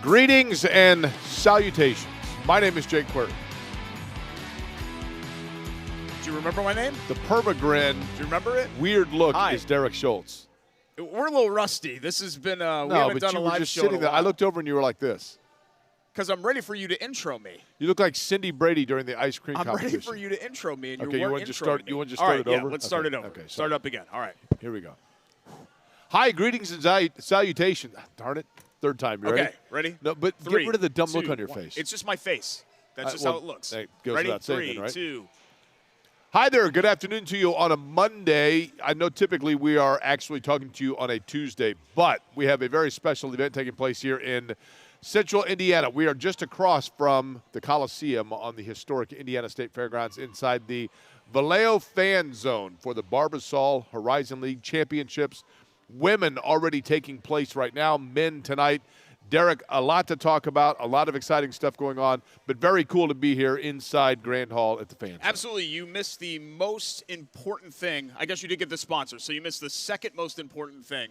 Greetings and salutations. My name is Jake Query. Do you remember my name? The permagrin, Do you remember it? weird look Hi. is Derek Schultz. We're a little rusty. This has been, we No, haven't but done you a were live just show sitting in a there. I while. looked over and you were like this. Because I'm ready for you to intro me. You look like Cindy Brady during the ice cream I'm competition. ready for you to intro me, and Okay, you you weren't want to just introing start? me. You want to just All start right, it over? Yeah, let's start it over. Okay, Start up again. All right. Here we go. Hi, greetings and salutations. Darn it, third time. You Okay, ready? ready? No, but Three, get rid of the dumb look two, on your one. face. It's just my face. That's just well, how it looks. that goes Ready? without saying Three, then, right? two. Hi there. Good afternoon to you on a Monday. I know typically we are actually talking to you on a Tuesday, but we have a very special event taking place here in Central Indiana. We are just across from the Coliseum on the historic Indiana State Fairgrounds inside the Valeo Fan Zone for the Barbasol Horizon League Championships. Women already taking place right now, men tonight. Derek, a lot to talk about, a lot of exciting stuff going on, but very cool to be here inside Grand Hall at the Fan Zone. Absolutely. You missed the most important thing. I guess you did get the sponsor, so you missed the second most important thing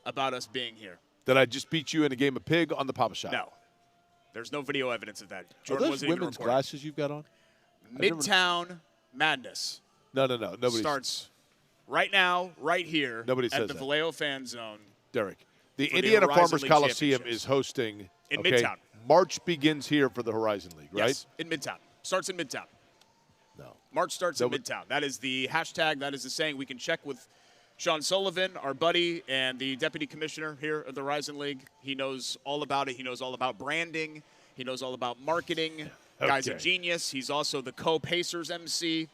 about us being here. That I just beat you in a game of pig on the Papa Shop. No. There's no video evidence of that. Are Jordan those wasn't even women's recording. glasses you've got on? Midtown Madness No. Nobody starts right now, right here, Nobody at says the that. Valeo Fan Zone. Derek. The For the Indiana Horizon Farmers League Coliseum Championships. is hosting. In okay, Midtown. March begins here for the Horizon League, right? Yes, in Midtown. Starts in Midtown. No. March starts in Midtown. That is the hashtag. That is the saying. We can check with Sean Sullivan, our buddy, and the deputy commissioner here at the Horizon League. He knows all about it. He knows all about branding. He knows all about marketing. Guy's a Okay. genius. He's also the co-Pacers MC.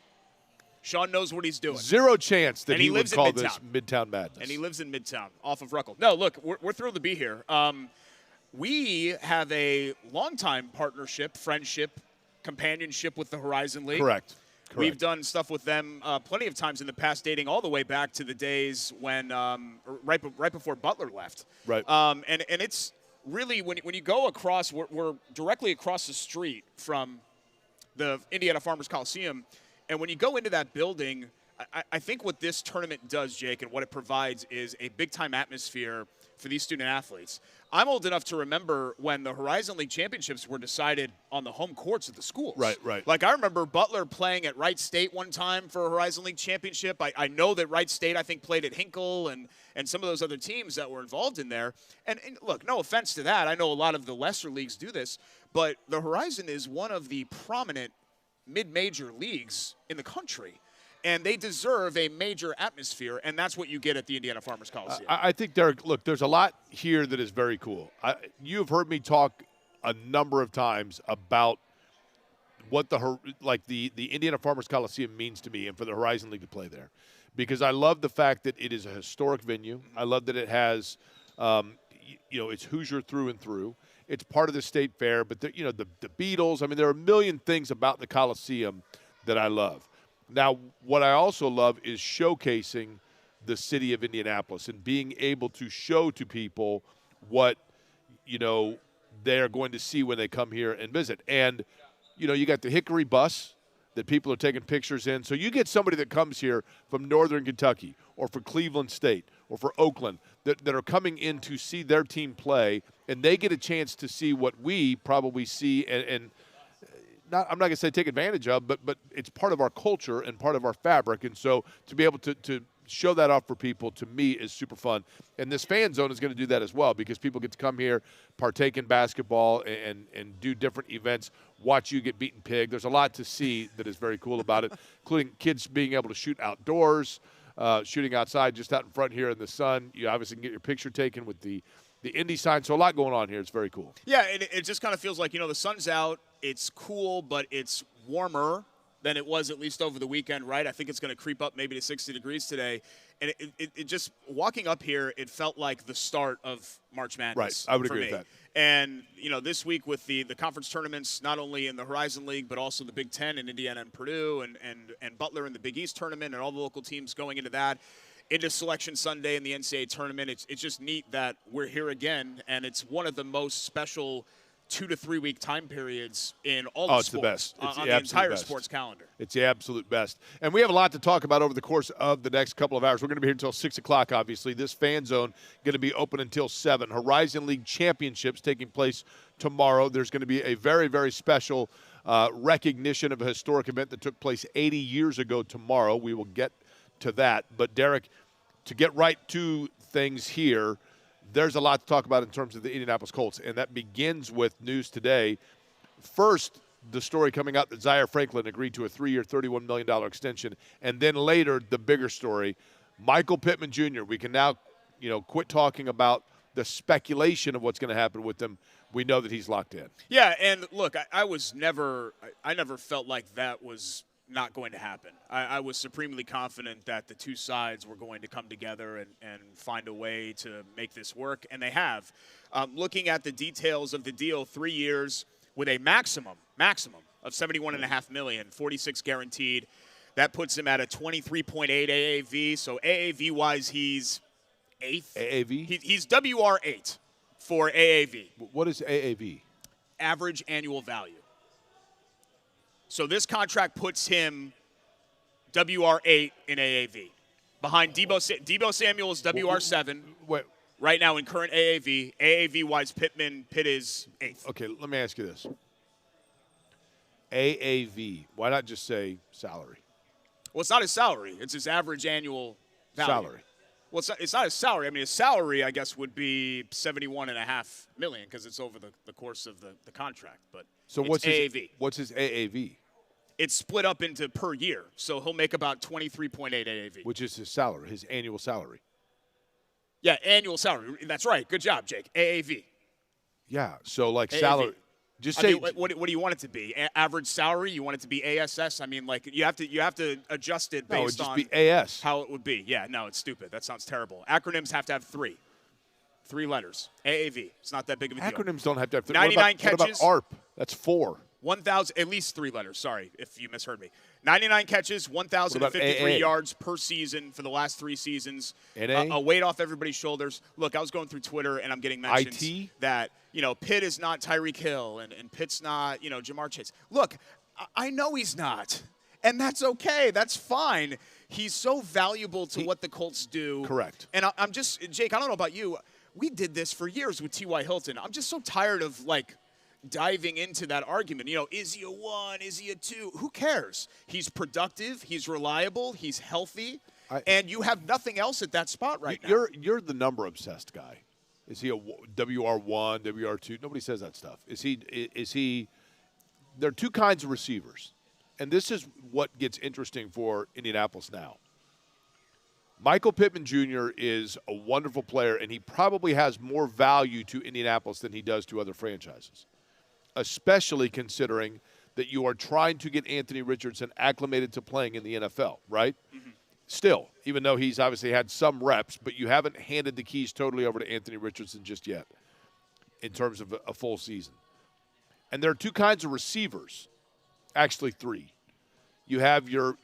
Sean knows what he's doing. Zero chance that And he he would lives in call this Midtown. Midtown Madness. And he lives in Midtown, off of Ruckle. No, look, we're thrilled to be here. We have a longtime partnership, friendship, companionship with the Horizon League. Correct. We've done stuff with them plenty of times in the past, dating all the way back to the days when right before Butler left. Right. And it's really when you go across, we're directly across the street from the Indiana Farmers Coliseum, and when you go into that building, I think what this tournament does, Jake, and what it provides is a big-time atmosphere for these student athletes. I'm old enough to remember when the Horizon League Championships were decided on the home courts of the schools. Right. Like, I remember Butler playing at Wright State one time for a Horizon League Championship. I know that Wright State, I think, played at Hinkle and some of those other teams that were involved in there. And look, no offense to that. I know a lot of the lesser leagues do this. But the Horizon is one of the prominent mid-major leagues in the country. And they deserve a major atmosphere, and that's what you get at the Indiana Farmers Coliseum. I think, Derek, look, there's a lot here that is very cool. You've heard me talk a number of times about what the Indiana Farmers Coliseum means to me and for the Horizon League to play there. Because I love the fact that it is a historic venue. I love that it has, it's Hoosier through and through. It's part of the state fair, but, the Beatles. I mean, there are a million things about the Coliseum that I love. Now, what I also love is showcasing the city of Indianapolis and being able to show to people what, they're going to see when they come here and visit. And, you got the Hickory bus that people are taking pictures in. So you get somebody that comes here from Northern Kentucky or from Cleveland State or for Oakland that are coming in to see their team play, and they get a chance to see what we probably see and I'm not going to say take advantage of, but it's part of our culture and part of our fabric. And so to be able to show that off for people, to me, is super fun. And this fan zone is going to do that as well because people get to come here, partake in basketball, and do different events, watch you get beaten pig. There's a lot to see that is very cool about it, including kids being able to shoot outdoors, shooting outside just out in front here in the sun. You obviously can get your picture taken with the Indy sign. So a lot going on here. It's very cool. Yeah, it just kind of feels like, the sun's out. It's cool, but it's warmer than it was at least over the weekend, right? I think it's going to creep up maybe to 60 degrees today. And it just, walking up here, it felt like the start of March Madness. Right, I would for agree me. with that. And, this week with the conference tournaments, not only in the Horizon League, but also the Big Ten in Indiana and Purdue and Butler in the Big East tournament and all the local teams going into that, into Selection Sunday in the NCAA tournament. It's just neat that we're here again, and it's one of the most special 2 to 3 week time periods in all Oh, the it's the sports, best. It's on the the absolute entire best. sports calendar. It's the absolute best. And we have a lot to talk about over the course of the next couple of hours. We're going to be here until 6 o'clock, obviously. This fan zone going to be open until 7. Horizon League Championships taking place tomorrow. There's going to be a very, very special recognition of a historic event that took place 80 years ago tomorrow. We will get to that. But, Derek, to get right to things here, there's a lot to talk about in terms of the Indianapolis Colts, and that begins with news today. First, the story coming out that Zaire Franklin agreed to a 3-year, $31 million extension, and then later, the bigger story, Michael Pittman Jr. We can now, quit talking about the speculation of what's going to happen with him. We know that he's locked in. Yeah, and look, I never felt like that was not going to happen. I was supremely confident that the two sides were going to come together and find a way to make this work, and they have. Looking at the details of the deal, 3 years with a maximum of $71.5 million, 46 guaranteed. That puts him at a 23.8 AAV. So AAV-wise, he's 8th. AAV? He's WR8 for AAV. What is AAV? Average annual value. So this contract puts him WR8 in AAV. Behind Deebo Samuel's WR7. Wait. Right now in current AAV. AAV-wise, Pitt is 8th. Okay, let me ask you this. AAV. Why not just say salary? Well, it's not his salary. It's his average annual value. Salary. Well, it's not his salary. I mean, his salary, I guess, would be $71.5 million because it's over the course of the contract. But so it's AAV. What's his AAV? It's split up into per year. So he'll make about 23.8 AAV. Which is his salary, his annual salary. Yeah, annual salary. That's right. Good job, Jake. AAV. Yeah, so like AAV. salary. Just say what do you want it to be? Average salary? You want it to be ASS? I mean, like you have to adjust it based on be AS. how it would be. Yeah, no, it's stupid. That sounds terrible. Acronyms have to have three letters. AAV. It's not that big of a deal. Acronyms don't have to have 3. 99 catches. What about ARP? That's 4. 1,000, at least 3 letters. Sorry if you misheard me. 99 catches, 1,053 yards per season for the last 3 seasons. A weight off everybody's shoulders. Look, I was going through Twitter and I'm getting mentions that Pitt is not Tyreek Hill and Pitt's not Jamar Chase. Look, I know he's not, and that's okay. That's fine. He's so valuable to what the Colts do. Correct. And I'm just, Jake, I don't know about you. We did this for years with T.Y. Hilton. I'm just so tired of diving into that argument. Is he a 1? Is he a 2? Who cares? He's productive. He's reliable. He's healthy. And you have nothing else at that spot right now. You're the number obsessed guy. Is he a WR1, WR2? Nobody says that stuff. Is he? There are 2 kinds of receivers. And this is what gets interesting for Indianapolis now. Michael Pittman Jr. is a wonderful player, and he probably has more value to Indianapolis than he does to other franchises, especially considering that you are trying to get Anthony Richardson acclimated to playing in the NFL, right? Mm-hmm. Still, even though he's obviously had some reps, but you haven't handed the keys totally over to Anthony Richardson just yet in terms of a full season. And there are 2 kinds of receivers, actually 3. You have your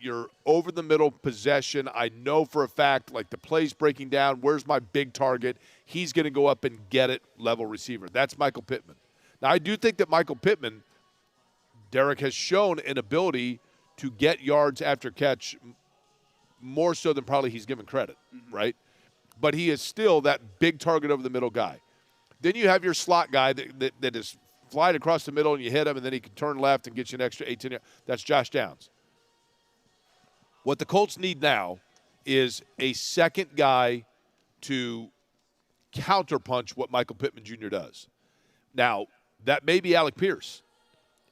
over-the-middle possession. I know for a fact, like the play's breaking down, where's my big target? He's going to go up and get it level receiver. That's Michael Pittman. Now, I do think that Michael Pittman, Derek, has shown an ability to get yards after catch more so than probably he's given credit, right? But he is still that big target over the middle guy. Then you have your slot guy that is flying across the middle and you hit him and then he can turn left and get you an extra 18 yards. That's Josh Downs. What the Colts need now is a second guy to counterpunch what Michael Pittman Jr. does. Now, that may be Alec Pierce,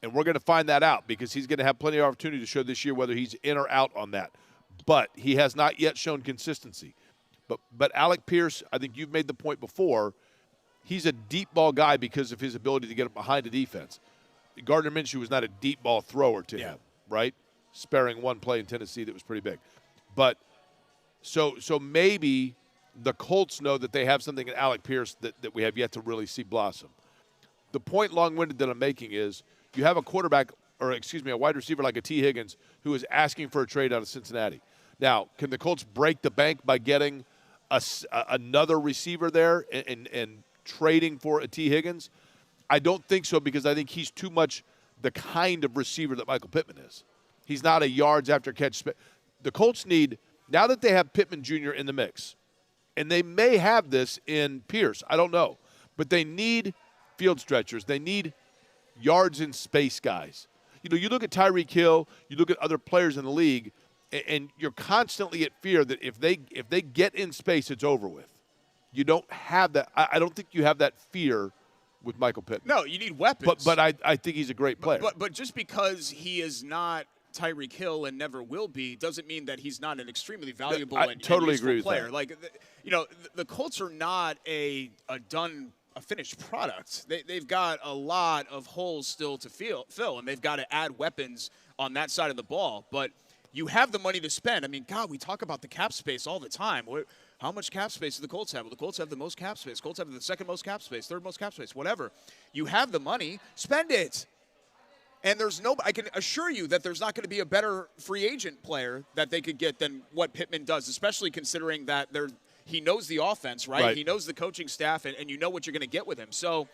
and we're going to find that out because he's going to have plenty of opportunity to show this year whether he's in or out on that. But he has not yet shown consistency. But Alec Pierce, I think you've made the point before, he's a deep ball guy because of his ability to get behind the defense. Gardner Minshew was not a deep ball thrower to him, right? Sparing one play in Tennessee that was pretty big. But so maybe the Colts know that they have something in Alec Pierce that we have yet to really see blossom. The point long-winded that I'm making is you have a a wide receiver like a T. Higgins who is asking for a trade out of Cincinnati. Now, can the Colts break the bank by getting another receiver there and trading for a T. Higgins? I don't think so because I think he's too much the kind of receiver that Michael Pittman is. He's not a yards after catch. The Colts need, now that they have Pittman Jr. in the mix, and they may have this in Pierce, I don't know, but they need field stretchers. They need yards in space guys. You know, you look at Tyreek Hill, you look at other players in the league, and you're constantly at fear that if they get in space, it's over with. You don't have that. I don't think you have that fear with Michael Pittman. No, you need weapons. But I think he's a great player. But just because he is not Tyreek Hill and never will be doesn't mean that he's not an extremely valuable and totally useful agree with player. that. Like, you know, the Colts are not a finished product. They've got a lot of holes still to fill, and they've got to add weapons on that side of the ball. But you have the money to spend. I mean, God, we talk about the cap space all the time. How much cap space do the Colts have? Well, the Colts have the most cap space. Colts have the second most cap space, third most cap space, whatever. You have the money, spend it. And I can assure you that there's not going to be a better free agent player that they could get than what Pittman does, especially considering that he knows the offense, right? He knows the coaching staff, and you know what you're going to get with him. So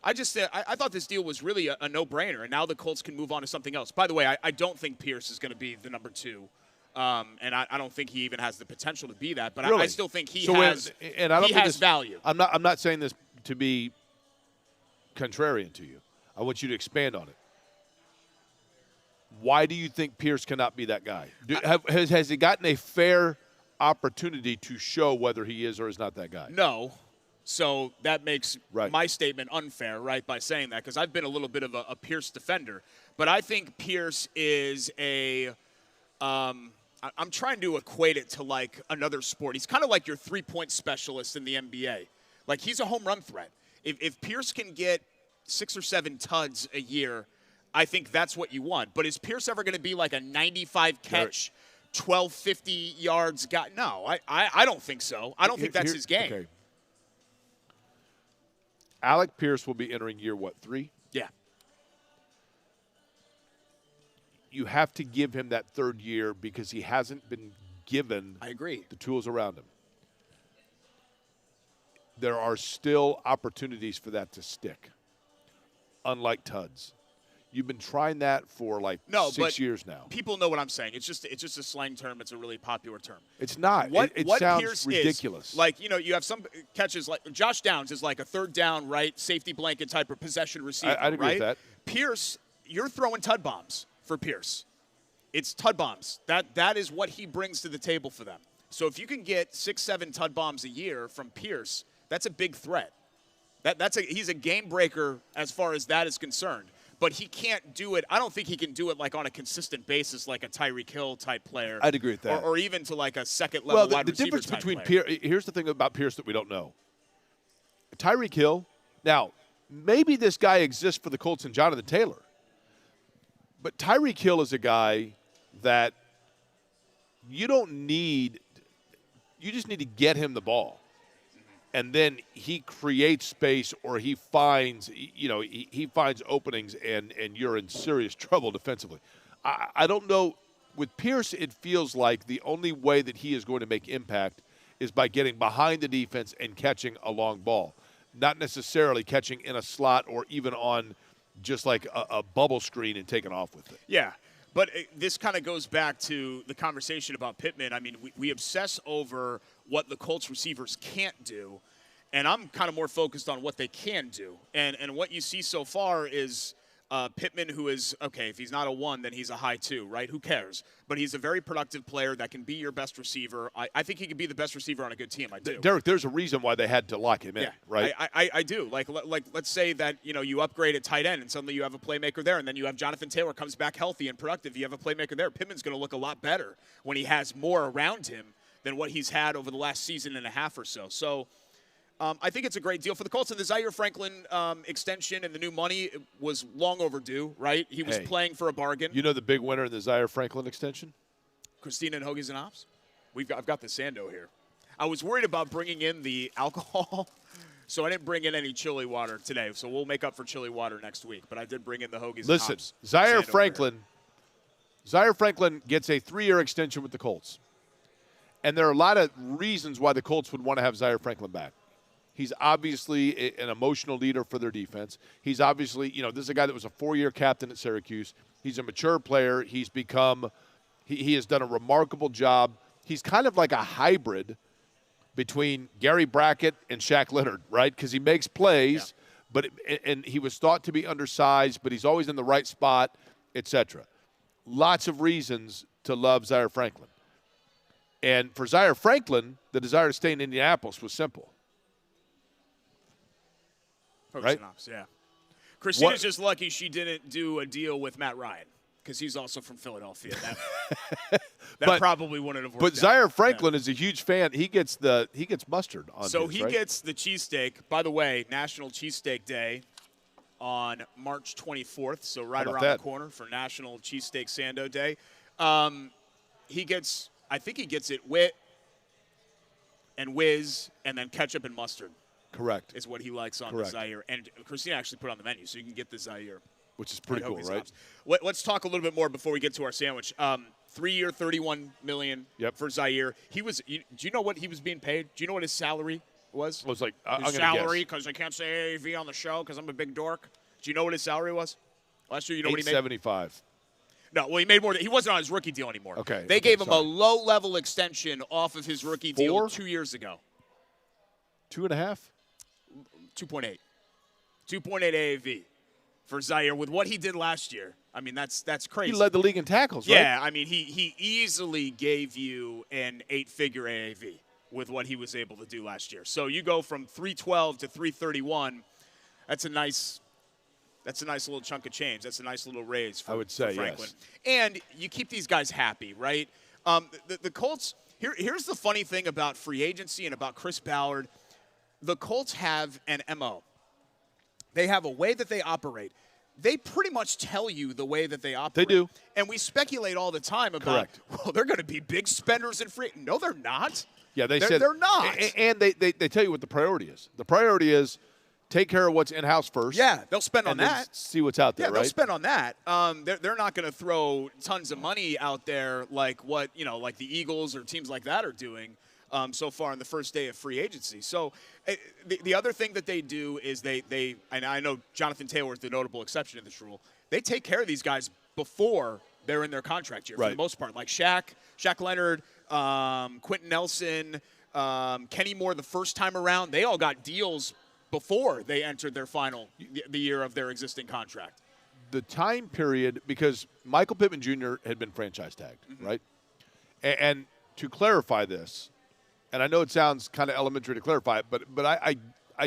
I thought this deal was really a no-brainer, and now the Colts can move on to something else. By the way, I don't think Pierce is going to be the number 2. And I don't think he even has the potential to be that, but really? I still think he has value. I'm not saying this to be contrarian to you. I want you to expand on it. Why do you think Pierce cannot be that guy? Has he gotten a fair opportunity to show whether he is or is not that guy? No. So that makes my statement unfair, right, by saying that, because I've been a little bit of a Pierce defender. But I think Pierce is I'm trying to equate it to, like, another sport. He's kind of like your three-point specialist in the NBA. Like, he's a home run threat. If Pierce can get 6 or 7 tuds a year, I think that's what you want. But is Pierce ever going to be like a 95-catch, 1,250 yards guy? No, I don't think so. I don't think that's his game. Okay. Alec Pierce will be entering year, 3? Yeah. You have to give him that third year because he hasn't been given the tools around him. There are still opportunities for that to stick, unlike tuds. You've been trying that for 6 years now. People know what I'm saying. It's just a slang term. It's a really popular term. It's not. It sounds Pierce ridiculous. You have some catches like Josh Downs is like a third down, right, safety blanket type of possession receiver. I'd agree with that. Pierce, you're throwing tud bombs for Pierce. It's tud bombs. That is what he brings to the table for them. So if you can get 6, 7 tud bombs a year from Pierce, that's a big threat. He's a game breaker as far as that is concerned. But he can't do it. I don't think he can do it like on a consistent basis, like a Tyreek Hill type player. I'd agree with that. Or even to like a second level wide receiver difference type between player. Here's the thing about Pierce that we don't know. Tyreek Hill. Now, maybe this guy exists for the Colts and Jonathan Taylor. But Tyreek Hill is a guy that you don't need. You just need to get him the ball. And then he creates space, or he finds, he finds openings, and you're in serious trouble defensively. I don't know. With Pierce, it feels like the only way that he is going to make impact is by getting behind the defense and catching a long ball, not necessarily catching in a slot or even on just like a bubble screen and taking off with it. Yeah. But this kind of goes back to the conversation about Pittman. I mean, we obsess over what the Colts receivers can't do, and I'm kind of more focused on what they can do. And what you see so far is Pittman, who is, okay, if he's not a 1, then he's a high 2, right? Who cares? But he's a very productive player that can be your best receiver. I think he could be the best receiver on a good team. I do. Derek, there's a reason why they had to lock him in, right? I do. Like let's say that, you upgrade at tight end and suddenly you have a playmaker there, and then you have Jonathan Taylor comes back healthy and productive. You have a playmaker there. Pittman's going to look a lot better when he has more around him than what he's had over the last season and a half or so. So I think it's a great deal for the Colts. And the Zaire Franklin extension and the new money was long overdue, right? He was playing for a bargain. You know the big winner in the Zaire Franklin extension? Christina and Hoagies and Ops. I've got the Sando here. I was worried about bringing in the alcohol, so I didn't bring in any chili water today. So we'll make up for chili water next week. But I did bring in the Hoagies and Ops. Listen, Zaire Franklin gets a 3-year extension with the Colts. And there are a lot of reasons why the Colts would want to have Zaire Franklin back. He's obviously an emotional leader for their defense. He's obviously, this is a guy that was a 4-year captain at Syracuse. He's a mature player. He's become he has done a remarkable job. He's kind of like a hybrid between Gary Brackett and Shaq Leonard, right? Because he makes plays, and he was thought to be undersized, but he's always in the right spot, etc. Lots of reasons to love Zaire Franklin. And for Zaire Franklin, the desire to stay in Indianapolis was simple. Right? Yeah. Christina's just lucky she didn't do a deal with Matt Ryan because he's also from Philadelphia. That probably wouldn't have worked. But Zaire Franklin is a huge fan. He gets mustard on. So he gets the cheesesteak. By the way, National Cheesesteak Day on March 24th. So right around the corner for National Cheesesteak Sando Day. I think he gets it wit and whiz and then ketchup and mustard. Correct. Is what he likes on the Zaire. And Christina actually put it on the menu, so you can get the Zaire. Which is pretty cool, right? Let's talk a little bit more before we get to our sandwich. 3-year, $31 million for Zaire. Do you know what he was being paid? Do you know what his salary was? It was like, his salary, because I can't say AAV on the show because I'm a big dork. Do you know what his salary was? Last year, you know what he made? $875. No, well, he made more. He wasn't on his rookie deal anymore. Okay. They gave him a low-level extension off of his rookie deal 2 years ago. 2.5? 2.8. 2.8 AAV for Zaire with what he did last year. I mean, that's crazy. He led the league in tackles, right? Yeah, I mean, he easily gave you an 8-figure AAV with what he was able to do last year. So you go from 312 to 331. That's a nice little chunk of change. That's a nice little raise for, I would say, for Franklin. Yes. And you keep these guys happy, right? The Colts, here's the funny thing about free agency and about Chris Ballard. The Colts have an MO. They have a way that they operate. They pretty much tell you the way that they operate. They do. And we speculate all the time about, well, they're going to be big spenders in free. No, they're not. Yeah, they're not. And they tell you what the priority is. The priority is take care of what's in-house first. Yeah, they'll spend on that. See what's out there, right? Yeah, they'll spend on that. They're not going to throw tons of money out there like what, like the Eagles or teams like that are doing so far on the first day of free agency. So the other thing that they do is they and I know Jonathan Taylor is the notable exception to this rule, they take care of these guys before they're in their contract year for the most part. Like Shaq Leonard, Quentin Nelson, Kenny Moore the first time around, they all got deals before they entered their the year of their existing contract. The time period, because Michael Pittman Jr. had been franchise tagged, right? And to clarify this, and I know it sounds kind of elementary to clarify it, but I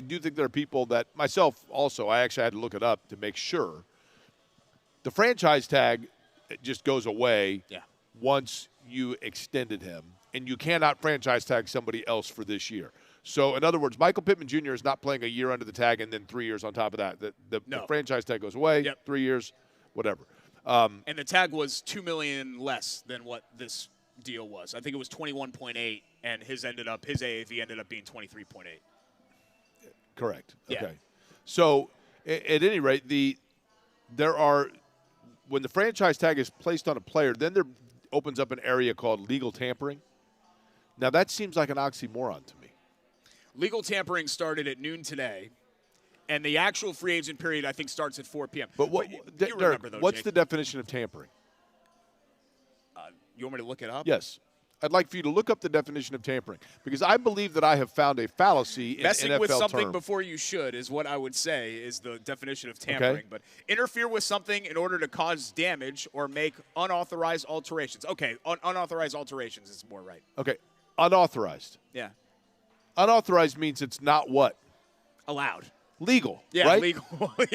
do think there are people that, myself also, I actually had to look it up to make sure. The franchise tag just goes away once you extended him, and you cannot franchise tag somebody else for this year. So, in other words, Michael Pittman Jr. is not playing a year under the tag and then 3 years on top of that. The franchise tag goes away, 3 years, whatever. And the tag was $2 million less than what this deal was. I think it was 21.8, and his AAV ended up being 23.8. Correct. Yeah. Okay. So, at any rate, when the franchise tag is placed on a player, then there opens up an area called legal tampering. Now, that seems like an oxymoron to me. Legal tampering started at noon today, and the actual free agent period, I think, starts at 4 p.m. But what's the definition of tampering? You want me to look it up? Yes. I'd like for you to look up the definition of tampering, because I believe that I have found a fallacy in Messing NFL with something term. Before you should is what I would say is the definition of tampering. Okay. But interfere with something in order to cause damage or make unauthorized alterations. Okay, unauthorized alterations is more right. Okay, unauthorized. Yeah. Unauthorized means it's not what? Allowed. Legal, yeah, right? Legal.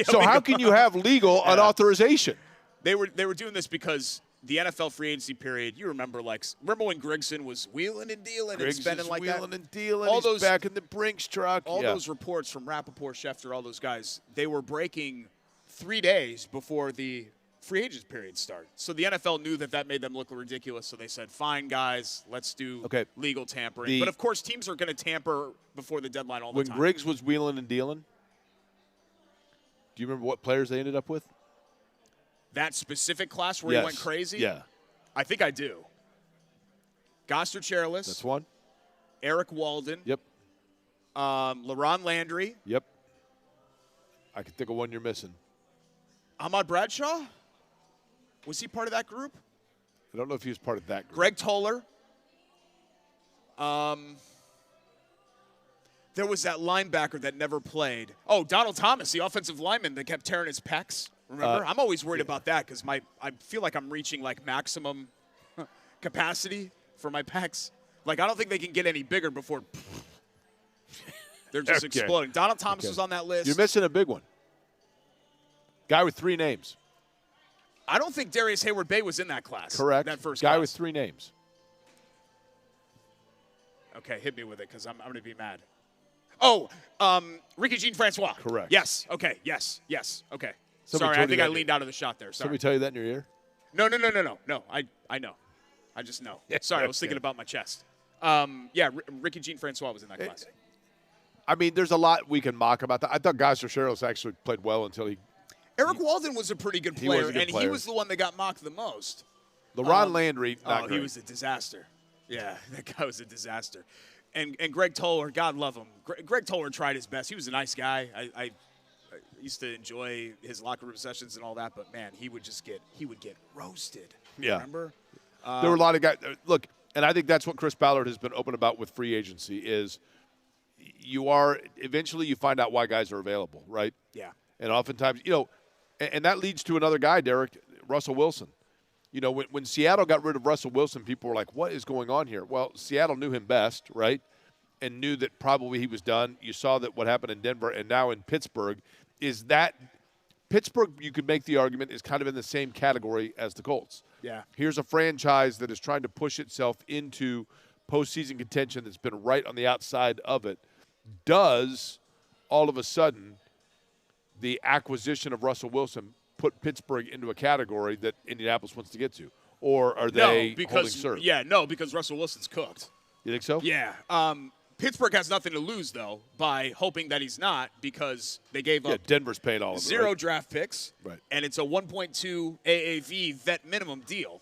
So how can you have legal unauthorization? They were doing this because the NFL free agency period, you remember when Grigson was wheeling and dealing and spending like that? Wheeling and dealing. He's back in the Brinks truck. All those reports from Rappaport, Schefter, all those guys, they were breaking 3 days before the free agents period started. So the NFL knew that made them look ridiculous, so they said, fine, guys, let's do legal tampering. But, of course, teams are going to tamper before the deadline all the time. When Griggs was wheeling and dealing, do you remember what players they ended up with? That specific class where he went crazy? Yeah. I think I do. Goster Charles. That's one. Eric Walden. Yep. LaRon Landry. Yep. I can think of one you're missing. Ahmad Bradshaw? Was he part of that group? I don't know if he was part of that group. Greg Toller. There was that linebacker that never played. Oh, Donald Thomas, the offensive lineman that kept tearing his pecs. Remember? I'm always worried about that because I feel like I'm reaching like maximum capacity for my pecs. Like I don't think they can get any bigger before they're just exploding. Donald Thomas was on that list. You're missing a big one. Guy with 3 names. I don't think Darius Hayward-Bay was in that class. Correct. That first guy class. with 3 names. Okay, hit me with it because I'm going to be mad. Oh, Ricky Jean-Francois. Correct. Yes. Okay. Yes. Okay. Somebody Sorry, I think I leaned out of the shot there. Sorry. Somebody tell you that in your ear? No. I know. I just know. Sorry, I was thinking about my chest. Ricky Jean-Francois was in that class. I mean, there's a lot we can mock about that. I thought Guy Cercheros actually played well until he. Eric Walden was a pretty good player, he was the one that got mocked the most. LaRon Landry, not great. He was a disaster. Yeah, that guy was a disaster. And Greg Toller, God love him. Greg Toller tried his best. He was a nice guy. I used to enjoy his locker room sessions and all that, but man, he would get roasted. Yeah. Remember? There were a lot of guys. Look, and I think that's what Chris Ballard has been open about with free agency is eventually you find out why guys are available, right? Yeah. And oftentimes, and that leads to another guy, Derek, Russell Wilson. When Seattle got rid of Russell Wilson, people were like, what is going on here? Well, Seattle knew him best, right? And knew that probably he was done. You saw that what happened in Denver and now in Pittsburgh is that Pittsburgh, you could make the argument, is kind of in the same category as the Colts. Yeah. Here's a franchise that is trying to push itself into postseason contention that's been right on the outside of it. Does all of a sudden the acquisition of Russell Wilson put Pittsburgh into a category that Indianapolis wants to get to? Or are they holding serve? Yeah, because Russell Wilson's cooked. You think so? Yeah. Pittsburgh has nothing to lose, though, by hoping that he's not because they gave up Denver's paying all of it, 0 right? draft picks, right? And it's a 1.2 AAV vet minimum deal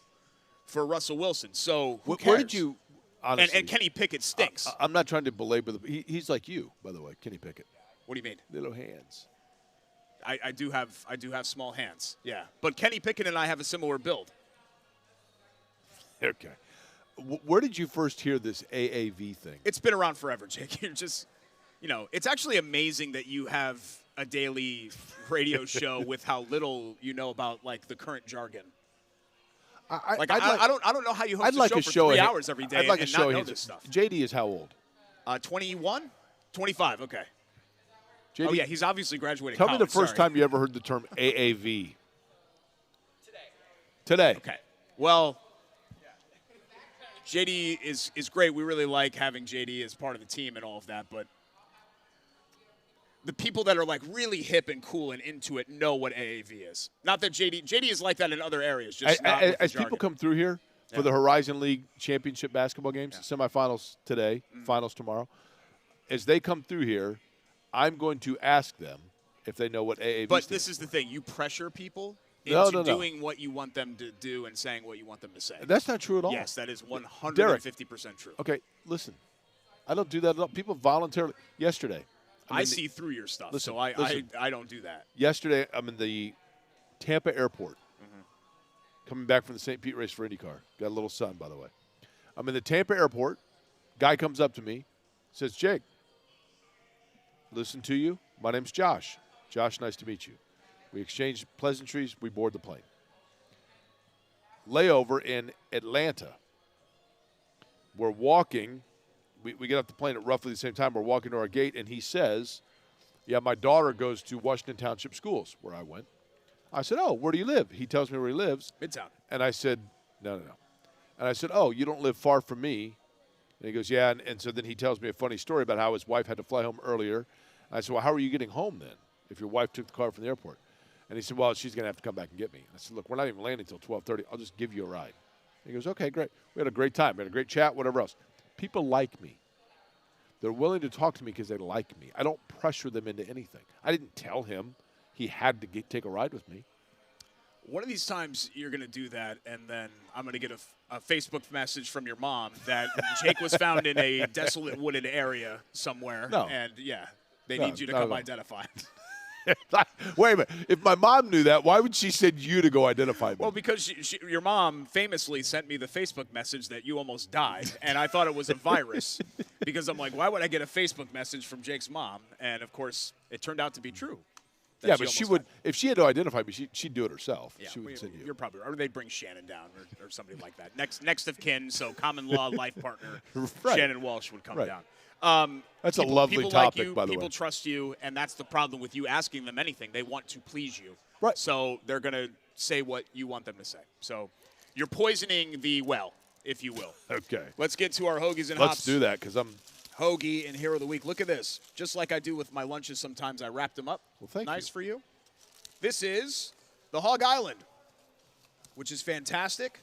for Russell Wilson. So who cares? Where did you honestly, and Kenny Pickett stinks. I'm not trying to belabor he's like you, by the way, Kenny Pickett. What do you mean? Little hands. I do have small hands. Yeah. But Kenny Pickett and I have a similar build. Okay. Where did you first hear this AAV thing? It's been around forever, Jake. You're just, it's actually amazing that you have a daily radio show with how little you know about like the current jargon. I don't know how you host a show for 3 hours every day and not know this stuff. JD is how old? 21, 25. Okay. JD, oh yeah, he's obviously graduating. Tell me the first time you ever heard the term AAV. Today. Okay. Well, JD is great. We really like having JD as part of the team and all of that, but the people that are like really hip and cool and into it know what AAV is. Not that JD is like that in other areas. Just not with the as jargon. people come through here for the Horizon League championship basketball games, semifinals today, finals tomorrow, as they come through here, I'm going to ask them if they know what AAV is. But this is the thing. You pressure people into doing what you want them to do and saying what you want them to say. That's not true at all. Yes, that is 150% true. Okay, listen. I don't do that at all. People voluntarily. Yesterday. I see through your stuff, so I don't do that. Yesterday, I'm in the Tampa airport, coming back from the St. Pete race for IndyCar. Got a little son, by the way. I'm in the Tampa airport. Guy comes up to me, says, Jake, listen to you. My name's Josh. Josh, nice to meet you. We exchange pleasantries. We board the plane. Layover in Atlanta. We're walking. We get off the plane at roughly the same time. We're walking to our gate, and he says, yeah, my daughter goes to Washington Township Schools, where I went. I said, oh, where do you live? He tells me where he lives. Midtown. And I said, no. And I said, oh, you don't live far from me. And he goes, yeah. And so then he tells me a funny story about how his wife had to fly home earlier. And I said, well, how are you getting home then if your wife took the car from the airport? And he said, well, she's going to have to come back and get me. And I said, look, we're not even landing until 12:30. I'll just give you a ride. And he goes, okay, great. We had a great time. We had a great chat, whatever else. People like me. They're willing to talk to me because they like me. I don't pressure them into anything. I didn't tell him he had to take a ride with me. One of these times you're going to do that, and then I'm going to get a Facebook message from your mom that Jake was found in a desolate wooded area somewhere. No. And, yeah, they need you to come identify him. Wait a minute. If my mom knew that, why would she send you to go identify me? Well, because your mom famously sent me the Facebook message that you almost died, and I thought it was a virus because I'm like, why would I get a Facebook message from Jake's mom? And, of course, it turned out to be true. Yeah, but she would, if she had to identify me, she'd do it herself. Yeah, she would send you. You're probably right. Or they'd bring Shannon down or somebody like that. Next of kin, so common law life partner, Right. Shannon Walsh would come Right. down. That's a lovely people topic, like you, by the way. People trust you, and that's the problem with you asking them anything. They want to please you. Right. So they're going to say what you want them to say. So you're poisoning the well, if you will. Okay. Let's get to our Hoagies and Hops. Let's do that because I'm. Hoagie and Hero of the Week. Look at this. Just like I do with my lunches sometimes, I wrap them up. Well, thank you. Nice for you. This is the Hog Island, which is fantastic.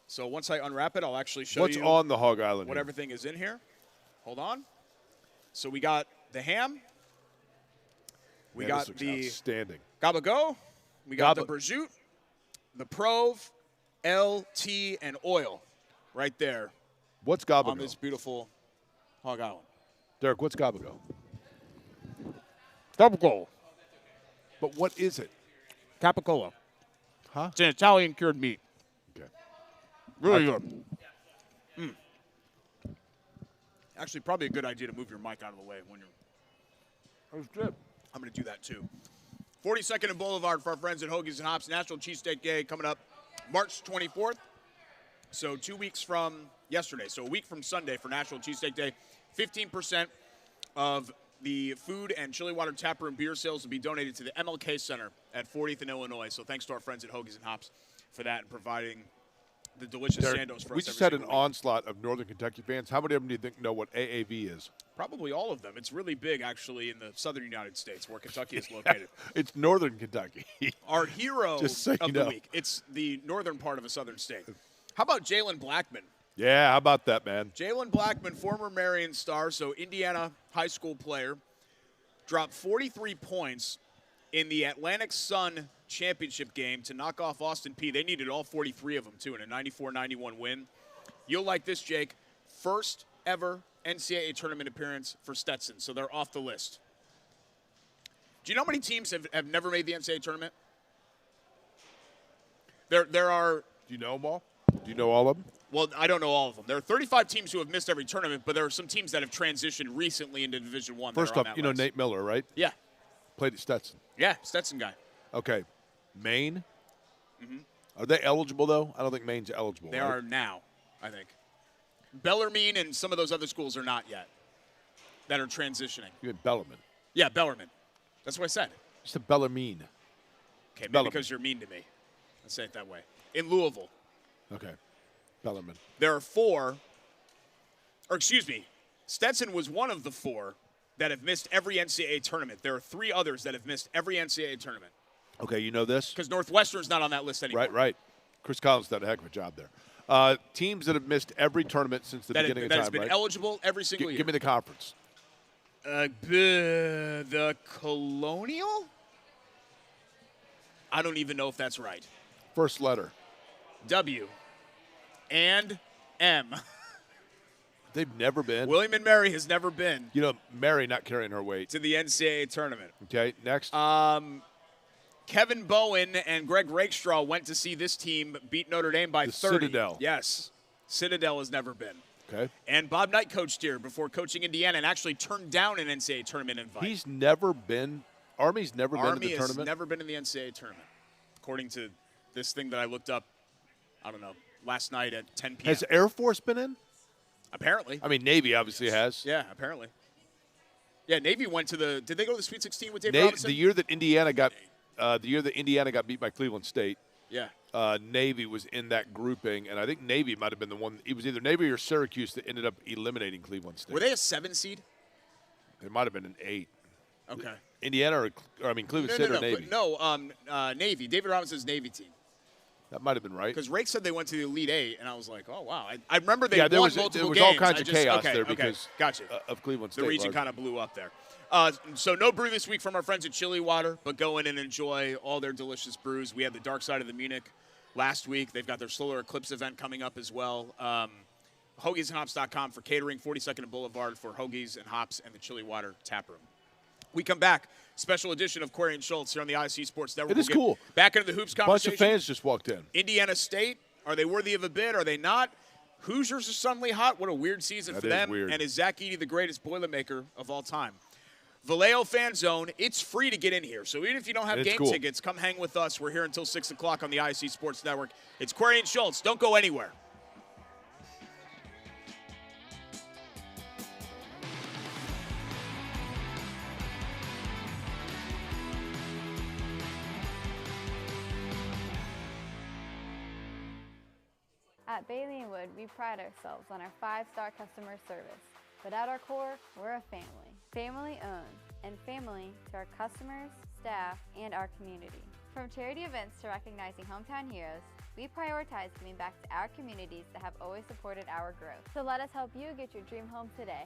So once I unwrap it, I'll actually show What's you on the Hog Island? what everything is in here. Hold on. So we got the ham. We got the outstanding gabagool. We got the Gaba- prosciutto, the prove, LT, and oil right there What's on gabagool? this beautiful Hog Island. Derek, what's gabagool? Gabagool. But what is it? Capicola. Huh? It's an Italian cured meat. Okay. Really good. Actually, probably a good idea to move your mic out of the way when you're. That was good. I'm going to do that too. 42nd and Boulevard for our friends at Hoagies and Hops. National Cheesesteak Day coming up March 24th. So 2 weeks from yesterday. So a week from Sunday for National Cheesesteak Day. 15% of the food and chili water taproom beer sales will be donated to the MLK Center at 40th and Illinois. So thanks to our friends at Hoagies and Hops for that and providing the delicious Derek, Sandos for us. we just every had an single week. onslaught of Northern Kentucky fans. How many of them do you think know what AAV is? Probably all of them. It's really big, actually, in the southern United States where Kentucky is located. It's Northern Kentucky. Our hero Just so you of the know. week. It's the northern part of a southern state. How about Jalen Blackman? Yeah, how about that, man? Jalen Blackman, former Marion star, so Indiana high school player, dropped 43 points in the Atlantic Sun championship game to knock off Austin Peay. They needed all 43 of them, too, in a 94-91 win. You'll like this, Jake. First ever NCAA tournament appearance for Stetson, so they're off the list. Do you know how many teams have never made the NCAA tournament? There are. Do you know them all? Do you know all of them? Well, I don't know all of them. There are 35 teams who have missed every tournament, but there are some teams that have transitioned recently into Division I. First off, you know Nate Miller, right? Yeah. Played at Stetson. Yeah, Stetson guy. Okay. Maine? Are they eligible, though? I don't think Maine's eligible. They right? are now, I think. Bellarmine and some of those other schools are not yet that are transitioning. You mean Bellarmine. Yeah, Bellarmine. That's what I said. It's the Bellarmine. Okay, maybe Bellarmine. because you're mean to me. Let's say it that way. In Louisville, Okay. Bellarmine. there are four, or excuse me, Stetson was one of the four that have missed every NCAA tournament. There are three others that have missed every NCAA tournament. Okay, you know this? Because Northwestern's not on that list anymore. Right. Chris Collins did a heck of a job there. Teams that have missed every tournament since the beginning of that time, has been right? eligible every single year. Give me the conference. The Colonial? I don't even know if that's right. First letter. W and M. They've never been. William and Mary has never been You know, Mary not carrying her weight. to the NCAA tournament. Okay, next. Kevin Bowen and Greg Rakestraw went to see this team beat Notre Dame by The 30. Citadel. Yes. Citadel has never been. Okay. And Bob Knight coached here before coaching Indiana and actually turned down an NCAA tournament invite. He's never been. Army's never been to Army the has tournament. never been in the NCAA tournament, according to this thing that I looked up, I don't know, last night at 10 p.m. Has Air Force been in? Apparently. I mean, Navy obviously has. Yeah, apparently. Yeah, Navy went to the – did they go to the Sweet 16 with Dave Navy, Robinson? the year that Indiana got beat by Cleveland State, Yeah. Navy was in that grouping, and I think Navy might have been the one. It was either Navy or Syracuse that ended up eliminating Cleveland State. Were they a 7 seed? It might have been an 8. Okay. Indiana or Cleveland State or Navy? No, Navy. David Robinson's Navy team. That might have been right. Because Rake said they went to the Elite Eight, and I was like, oh, wow. I remember they there won was, multiple there was games. all kinds of chaos there because gotcha. Of Cleveland State. The region kind of blew up there. So no brew this week from our friends at Chili Water, but go in and enjoy all their delicious brews. We had the Dark Side of the Munich last week. They've got their Solar Eclipse event coming up as well. Hoagiesandhops.com for catering, 42nd and Boulevard for Hoagies and Hops and the Chili Water tap room. We come back, special edition of Query Schultz here on the ISC Sports Network. It is cool. Back into the hoops A conversation. bunch of fans just walked in. Indiana State, are they worthy of a bid? Are they not? Hoosiers are suddenly hot. What a weird season for them. Weird. And is Zach Edey the greatest Boilermaker of all time? Valeo Fan Zone, it's free to get in here. So even if you don't have game tickets, come hang with us. We're here until 6 o'clock on the ISC Sports Network. It's Query and Schultz. Don't go anywhere. At Bailey & Wood, we pride ourselves on our 5-star customer service. But at our core, we're a family. Family owned, and family to our customers, staff, and our community. From charity events to recognizing hometown heroes, we prioritize giving back to our communities that have always supported our growth. So let us help you get your dream home today.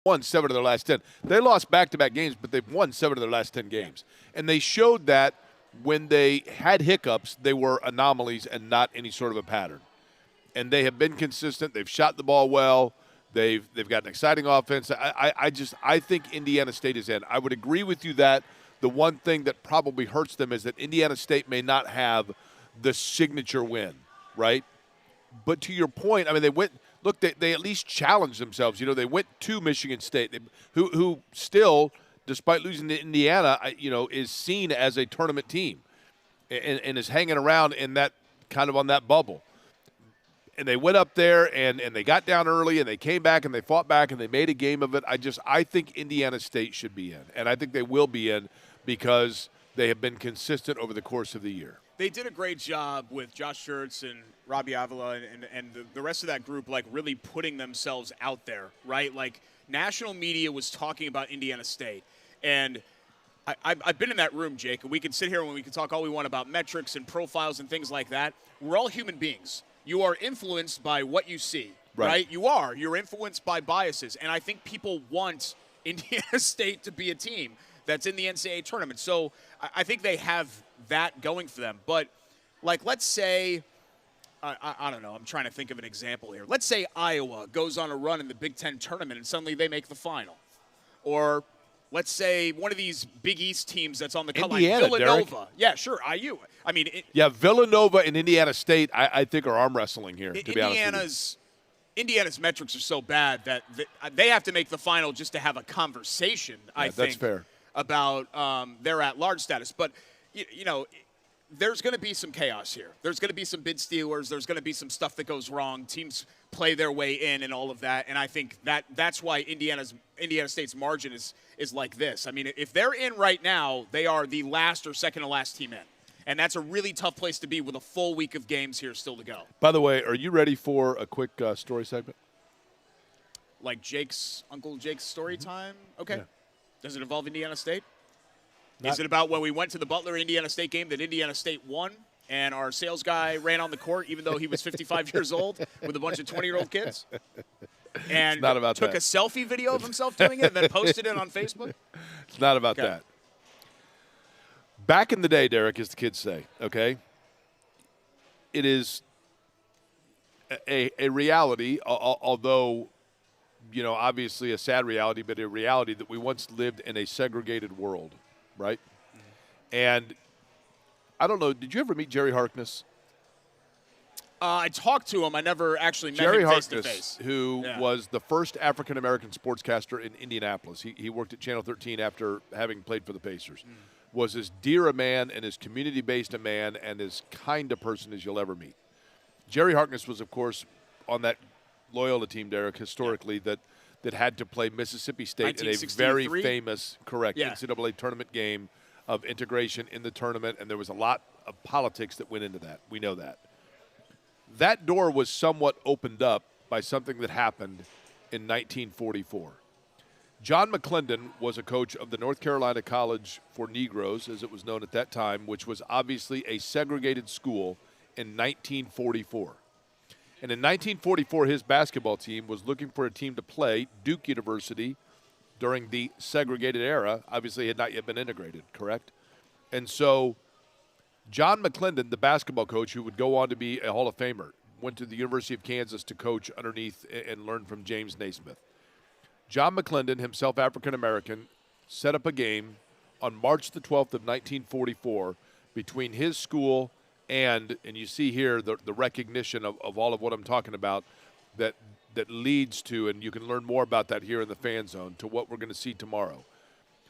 won 7 of their last 10. They lost back-to-back games, but they've won 7 of their last 10 games. And they showed that when they had hiccups, they were anomalies and not any sort of a pattern. And they have been consistent. They've shot the ball well. They've got an exciting offense. I think Indiana State is in. I would agree with you that the one thing that probably hurts them is that Indiana State may not have the signature win, right? But to your point, I mean, they at least challenged themselves. They went to Michigan State, who still, despite losing to Indiana, is seen as a tournament team and is hanging around in that kind of on that bubble. And they went up there and they got down early and they came back and they fought back and they made a game of it. I think Indiana State should be in, and I think they will be in because they have been consistent over the course of the year. They did a great job with Josh Schertz and Robbie Avila and the rest of that group, like really putting themselves out there, right? Like national media was talking about Indiana State. And I've been in that room, Jake, and we can sit here and we can talk all we want about metrics and profiles and things like that. We're all human beings. You are influenced by what you see, right? You're influenced by biases. And I think people want Indiana State to be a team that's in the NCAA tournament. So I think they have that going for them. But, like, let's say, I don't know, I'm trying to think of an example here. Let's say Iowa goes on a run in the Big Ten tournament and suddenly they make the final. Or let's say one of these Big East teams that's on the cut line, Villanova. Derek. Yeah, sure, IU. I mean, Villanova and Indiana State, I think, are arm wrestling here, to be honest with you. Indiana's metrics are so bad that they have to make the final just to have a conversation, I think. That's fair. About their at-large status. But, there's going to be some chaos here. There's going to be some bid stealers. There's going to be some stuff that goes wrong. Teams play their way in and all of that. And I think that's why Indiana State's margin is like this. I mean, if they're in right now, they are the last or second to last team in. And that's a really tough place to be with a full week of games here still to go. By the way, are you ready for a quick story segment? Like Uncle Jake's story time? Okay. Yeah. Does it involve Indiana State? Is it about when we went to the Butler-Indiana State game that Indiana State won and our sales guy ran on the court even though he was 55 years old with a bunch of 20-year-old kids? And not about took that. A selfie video of himself doing it and then posted it on Facebook? It's not about that. Back in the day, Derek, as the kids say, okay, it is a reality, although, obviously a sad reality, but a reality that we once lived in a segregated world. Right? Mm-hmm. And I don't know, did you ever meet Jerry Harkness? I talked to him. I never actually met Jerry him Harkness, face-to-face. who was the first African-American sportscaster in Indianapolis. He worked at Channel 13 after having played for the Pacers. Was as dear a man and as community-based a man and as kind a person as you'll ever meet. Jerry Harkness was, of course, on that Loyola team, Derek, historically, that had to play Mississippi State in a very famous, NCAA tournament game of integration in the tournament, and there was a lot of politics that went into that. We know that. That door was somewhat opened up by something that happened in 1944. John McClendon was a coach of the North Carolina College for Negroes, as it was known at that time, which was obviously a segregated school in 1944. And in 1944, his basketball team was looking for a team to play Duke University during the segregated era. Obviously, it had not yet been integrated, correct? And so John McClendon, the basketball coach who would go on to be a Hall of Famer, went to the University of Kansas to coach underneath and learn from James Naismith. John McClendon, himself African-American, set up a game on March the 12th of 1944 between his school and you see here the recognition of all of what I'm talking about that leads to, and you can learn more about that here in the Fan Zone, to what we're going to see tomorrow.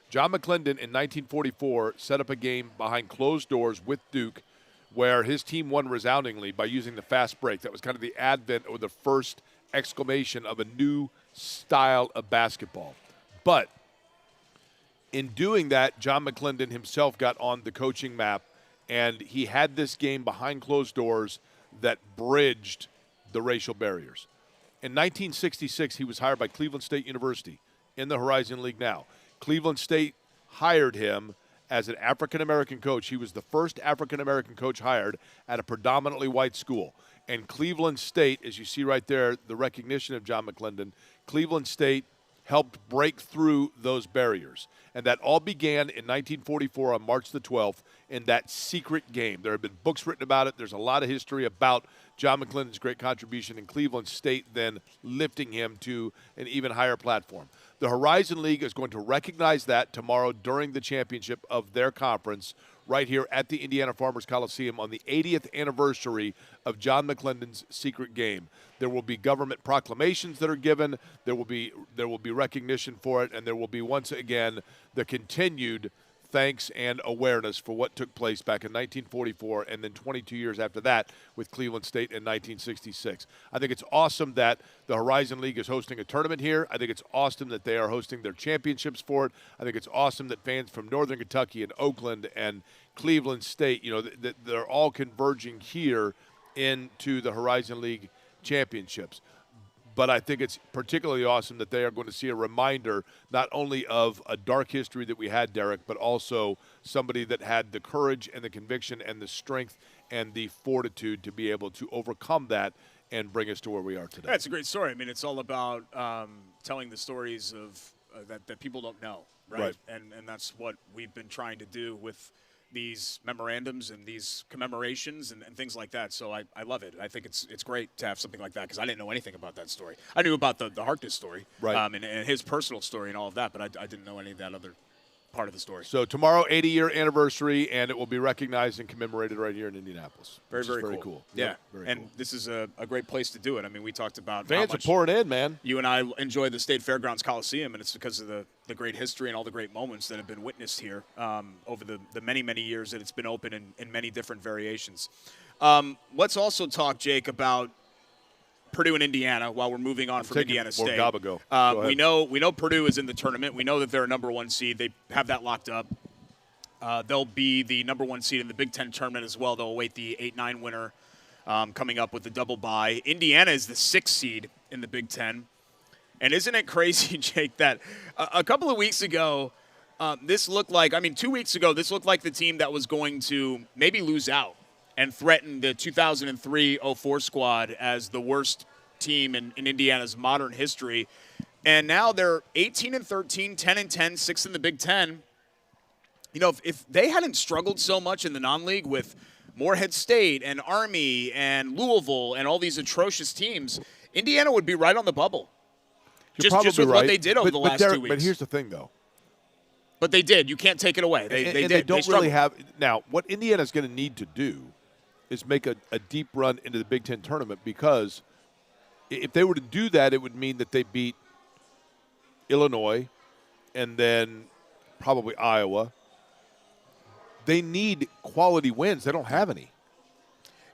John McClendon in 1944 set up a game behind closed doors with Duke where his team won resoundingly by using the fast break. That was kind of the advent or the first exclamation of a new style of basketball. But in doing that, John McClendon himself got on the coaching map, and he had this game behind closed doors that bridged the racial barriers. In 1966, he was hired by Cleveland State University in the Horizon League now. Cleveland State hired him as an African-American coach. He was the first African-American coach hired at a predominantly white school. And Cleveland State, as you see right there, the recognition of John McClendon, Cleveland State helped break through those barriers. And that all began in 1944 on March the 12th in that secret game. There have been books written about it. There's a lot of history about John McClendon's great contribution in Cleveland State, then lifting him to an even higher platform. The Horizon League is going to recognize that tomorrow during the championship of their conference right here at the Indiana Farmers Coliseum on the 80th anniversary of John McClendon's secret game. There will be government proclamations that are given. There will be recognition for it, and there will be once again the continued thanks and awareness for what took place back in 1944 and then 22 years after that with Cleveland State in 1966. I think it's awesome that the Horizon League is hosting a tournament here. I think it's awesome that they are hosting their championships for it. I think it's awesome that fans from Northern Kentucky and Oakland and Cleveland State, that they're all converging here into the Horizon League championships. But I think it's particularly awesome that they are going to see a reminder not only of a dark history that we had, Derek, but also somebody that had the courage and the conviction and the strength and the fortitude to be able to overcome that and bring us to where we are today. That's a great story. I mean, it's all about telling the stories of that people don't know, right? And that's what we've been trying to do with these memorandums and these commemorations and things like that. So I love it. I think it's great to have something like that because I didn't know anything about that story. I knew about the Harkness story and his personal story and all of that, but I didn't know any of that other part of the story. So tomorrow, 80-year anniversary, and it will be recognized and commemorated right here in Indianapolis. Very cool. Yeah, very and cool. This is a great place to do it. I mean, we talked about fans are pouring in, man. You and I enjoy the State Fairgrounds Coliseum, and it's because of the great history and all the great moments that have been witnessed here over the many, many years that it's been open in many different variations. Let's also talk, Jake, about Purdue and Indiana while we're moving on from Indiana State. We know Purdue is in the tournament. We know that they're a number one seed. They have that locked up. They'll be the number one seed in the Big Ten tournament as well. They'll await the 8-9 winner coming up with the double bye. Indiana is the 6th seed in the Big Ten. And isn't it crazy, Jake, that a couple of weeks ago, this looked like, 2 weeks ago, this looked like the team that was going to maybe lose out and threaten the 2003-04 squad as the worst team in Indiana's modern history. And now they're 18-13, 10-10, 6th in the Big Ten. If they hadn't struggled so much in the non-league with Morehead State and Army and Louisville and all these atrocious teams, Indiana would be right on the bubble. Just with what they did over the last 2 weeks. But here's the thing, though. But they did. You can't take it away. They don't really have – now, what Indiana's going to need to do is make a deep run into the Big Ten tournament, because if they were to do that, it would mean that they beat Illinois and then probably Iowa. They need quality wins. They don't have any.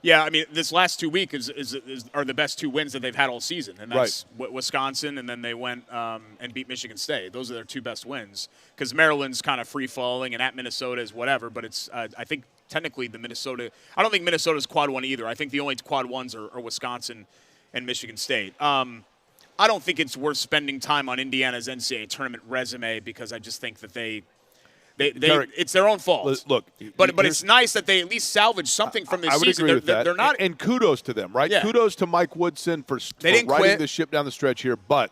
Yeah, this last 2 weeks are the best 2 wins that they've had all season, and that's Wisconsin, and then they went and beat Michigan State. Those are their 2 best wins, because Maryland's kind of free-falling, and at Minnesota is whatever, but it's I think technically the Minnesota – I don't think Minnesota's quad 1 either. I think the only quad 1s are Wisconsin and Michigan State. I don't think it's worth spending time on Indiana's NCAA tournament resume, because I just think that they it's their own fault. Look, but it's nice that they at least salvage something from this season. I would season. agree with that. They're not, and kudos to them, right? Yeah. Kudos to Mike Woodson for riding the ship down the stretch here. But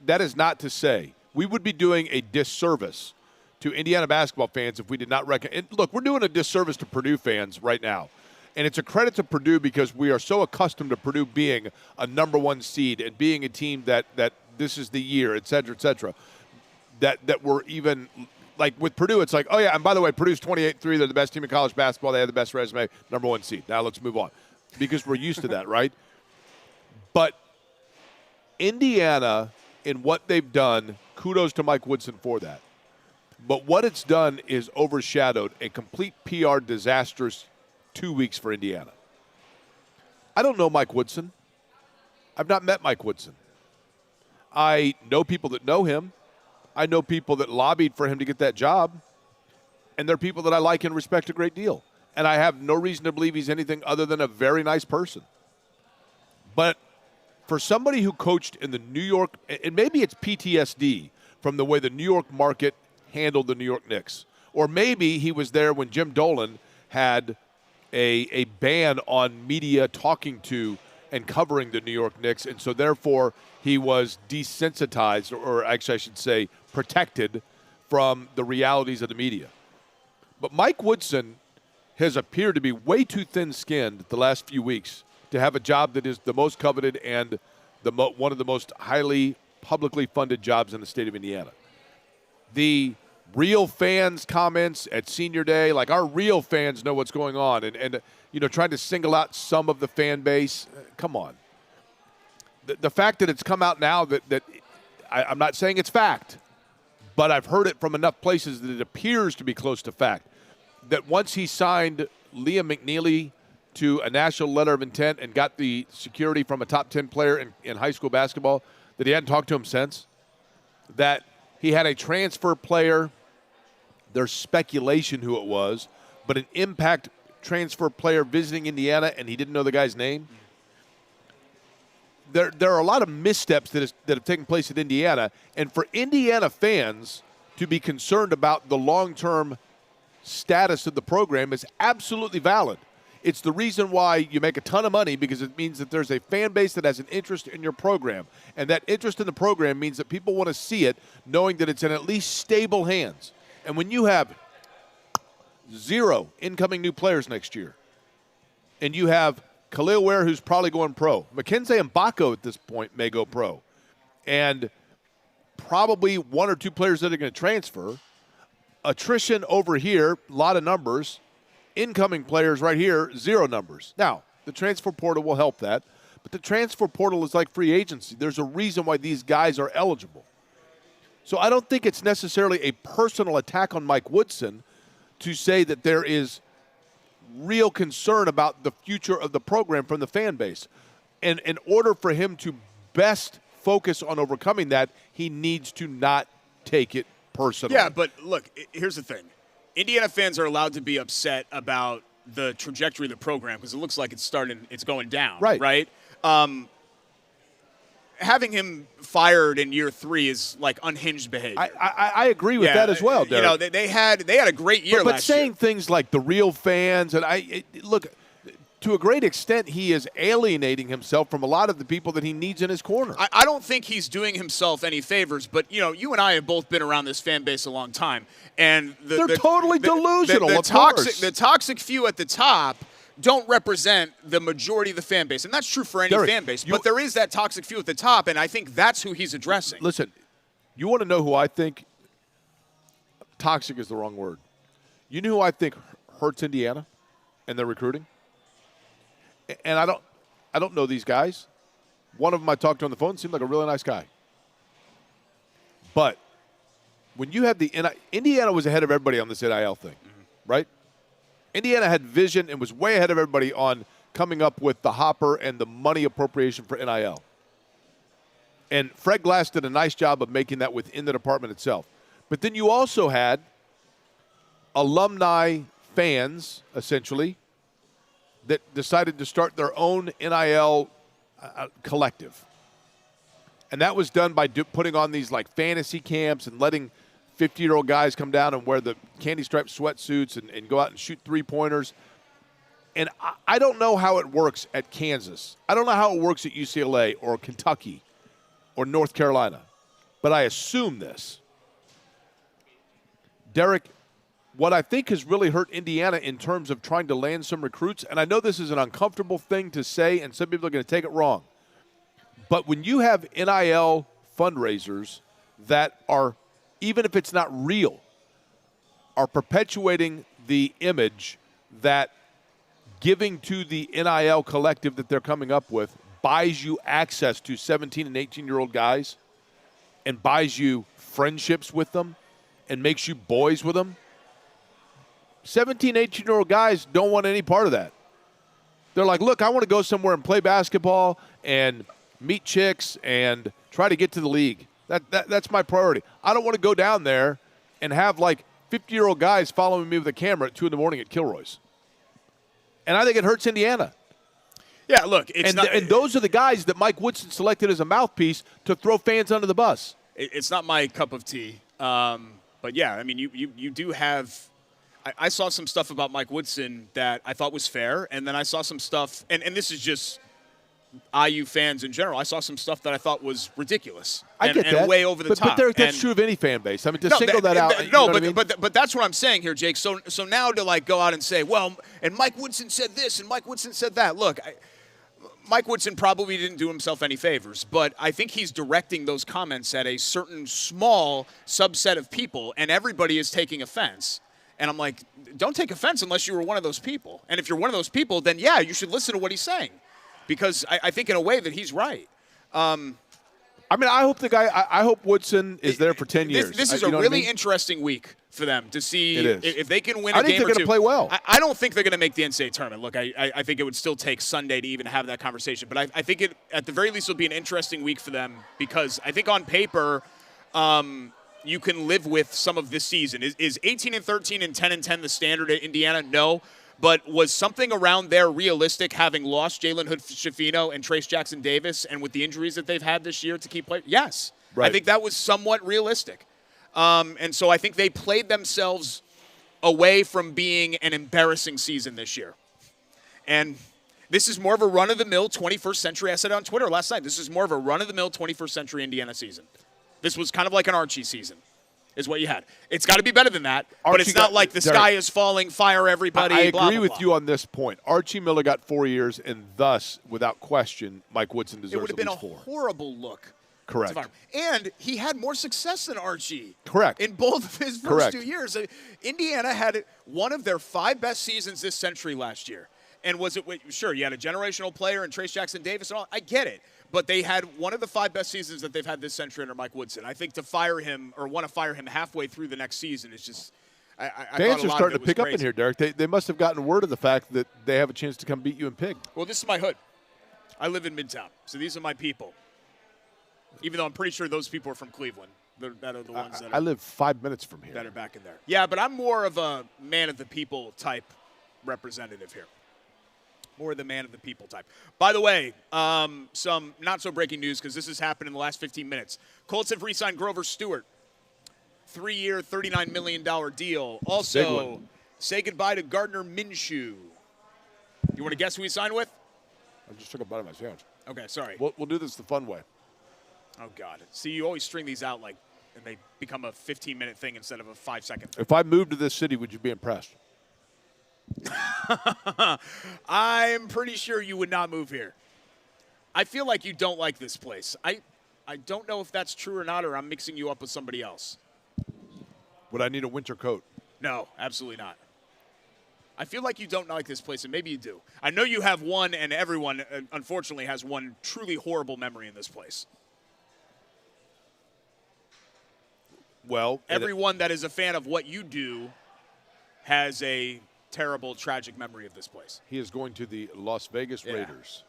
that is not to say we would be doing a disservice to Indiana basketball fans if we did not recognize. Look, we're doing a disservice to Purdue fans right now. And it's a credit to Purdue, because we are so accustomed to Purdue being a number 1 seed and being a team that this is the year, et cetera, that we're even – like with Purdue, it's like, oh, yeah, and by the way, Purdue's 28-3. They're the best team in college basketball. They have the best resume, number 1 seed. Now let's move on, because we're used to that, right? But Indiana, in what they've done, kudos to Mike Woodson for that. But what it's done is overshadowed a complete PR disastrous 2 weeks for Indiana. I don't know Mike Woodson. I've not met Mike Woodson. I know people that know him. I know people that lobbied for him to get that job, and they're people that I like and respect a great deal. And I have no reason to believe he's anything other than a very nice person. But for somebody who coached in the New York, and maybe it's PTSD from the way the New York market handled the New York Knicks, or maybe he was there when Jim Dolan had a ban on media talking to and covering the New York Knicks, and so therefore he was desensitized, or actually I should say protected from the realities of the media. But Mike Woodson has appeared to be way too thin-skinned the last few weeks to have a job that is the most coveted and one of the most highly publicly funded jobs in the state of Indiana. The real fans comments at senior day, like our real fans know what's going on, and trying to single out some of the fan base, come on. The fact that it's come out now that I'm not saying it's fact, but I've heard it from enough places that it appears to be close to fact, that once he signed Liam McNeely to a national letter of intent and got the security from a top 10 player in high school basketball, that he hadn't talked to him since, that he had a transfer player, there's speculation who it was, but an impact transfer player visiting Indiana and he didn't know the guy's name. There are a lot of missteps that have taken place at Indiana, and for Indiana fans to be concerned about the long-term status of the program is absolutely valid. It's the reason why you make a ton of money, because it means that there's a fan base that has an interest in your program, and that interest in the program means that people want to see it knowing that it's in at least stable hands. And when you have 0 incoming new players next year, and you have Khalil Ware, who's probably going pro, Mackenzie Mbako at this point may go pro, and probably 1 or 2 players that are going to transfer, attrition over here, a lot of numbers, incoming players right here, 0 numbers. Now, the transfer portal will help that, but the transfer portal is like free agency. There's a reason why these guys are eligible. So I don't think it's necessarily a personal attack on Mike Woodson to say that there is real concern about the future of the program from the fan base. And in order for him to best focus on overcoming that, he needs to not take it personally. Yeah, but look, here's the thing. Indiana fans are allowed to be upset about the trajectory of the program because it looks like it's going down. Right? Having him fired in year 3 is like unhinged behavior. I agree with that as well, Derek. They had a great year last year. But saying things like the real fans, and look, to a great extent, he is alienating himself from a lot of the people that he needs in his corner. I don't think he's doing himself any favors, but, you and I have both been around this fan base a long time. And they're totally delusional, of course. The toxic few at the top don't represent the majority of the fan base. And that's true for any fan base. But there is that toxic few at the top, and I think that's who he's addressing. Listen, you want to know who I think – toxic is the wrong word. You know who I think hurts Indiana and their recruiting? And I don't know these guys. One of them I talked to on the phone seemed like a really nice guy. But when you had Indiana was ahead of everybody on this NIL thing, right? Indiana had vision and was way ahead of everybody on coming up with the hopper and the money appropriation for NIL. And Fred Glass did a nice job of making that within the department itself. But then you also had alumni fans, essentially, that decided to start their own NIL collective. And that was done by putting on these like fantasy camps and letting 50-year-old guys come down and wear the candy-striped sweatsuits and go out and shoot three-pointers. And I don't know how it works at Kansas. I don't know how it works at UCLA or Kentucky or North Carolina. But I assume this. Derek, what I think has really hurt Indiana in terms of trying to land some recruits, and I know this is an uncomfortable thing to say and some people are going to take it wrong, but when you have NIL fundraisers that are, even if it's not real, are perpetuating the image that giving to the NIL collective that they're coming up with buys you access to 17 and 18-year-old guys and buys you friendships with them and makes you boys with them, 17, 18-year-old guys don't want any part of that. They're like, look, I want to go somewhere and play basketball and meet chicks and try to get to the league. That's my priority. I don't want to go down there and have like 50-year-old guys following me with a camera at 2 in the morning at Kilroy's. And I think it hurts Indiana. Yeah, look, and those are the guys that Mike Woodson selected as a mouthpiece to throw fans under the bus. It's not my cup of tea. But, yeah, I mean, you do have – I saw some stuff about Mike Woodson that I thought was fair, and then I saw some stuff – and this is just IU fans in general. I saw some stuff that I thought was ridiculous I get that. and way over the top. But Derek, that's true of any fan base. I mean, to single that out. But that's what I'm saying here, Jake. So now to like go out and say, well, and Mike Woodson said this and Mike Woodson said that. Look, Mike Woodson probably didn't do himself any favors, but I think he's directing those comments at a certain small subset of people, and everybody is taking offense. And I'm like, don't take offense unless you were one of those people. And if you're one of those people, then yeah, you should listen to what he's saying. Because I think in a way that he's right. I mean, I hope I hope Woodson is there for 10 years. This is a really interesting week for them to see if they can win a game or two. I think they're going to play well. I don't think they're going to make the NCAA tournament. Look, I think it would still take Sunday to even have that conversation. But I think it, at the very least, will be an interesting week for them because I think on paper you can live with some of this season. Is 18-13 and 10-10 the standard at Indiana? No. But was something around there realistic, having lost Jalen Hood-Schifino and Trace Jackson-Davis, and with the injuries that they've had this year to keep playing? Yes. Right. I think that was somewhat realistic. And so I think they played themselves away from being an embarrassing season this year. And this is more of a run-of-the-mill 21st century. I said it on Twitter last night. This is more of a run-of-the-mill 21st century Indiana season. This was kind of like an Archie season. Is what you had. It's got to be better than that, but it's not like the sky is falling, fire everybody, I agree with you on this point. Archie Miller got 4 years, and thus, without question, Mike Woodson deserves at least 4. It would have been a horrible look. Correct. And he had more success than Archie. Correct. In both of his first 2 years. Indiana had one of their 5 best seasons this century last year. And was it, sure, you had a generational player and Trace Jackson-Davis and all. I get it. But they had one of the 5 best seasons that they've had this century under Mike Woodson. I think to fire him or want to fire him halfway through the next season is just fans are starting to pick up in here, Derek. They must have gotten word of the fact that they have a chance to come beat you in Pig. Well, this is my hood. I live in Midtown, so these are my people. Even though I'm pretty sure those people are from Cleveland. That are the ones that I live 5 minutes from here. That are back in there. Yeah, but I'm more of a man of the people type representative here. More the man of the people type. By the way, some not-so-breaking news because this has happened in the last 15 minutes. Colts have re-signed Grover Stewart. 3-year, $39 million deal. Also, say goodbye to Gardner Minshew. You want to guess who he signed with? I just took a bite of my sandwich. Okay, sorry. We'll do this the fun way. Oh, God. See, you always string these out and they become a 15-minute thing instead of a 5-second thing. If I moved to this city, would you be impressed? I'm pretty sure you would not move here. I feel like you don't like this place. I don't know if that's true or not, or I'm mixing you up with somebody else. Would I need a winter coat? No, absolutely not. I feel like you don't like this place, and maybe you do. I know you have one, and everyone, unfortunately, has one truly horrible memory in this place. Well, everyone that is a fan of what you do has a terrible, tragic memory of this place. He is going to the Las Vegas Raiders.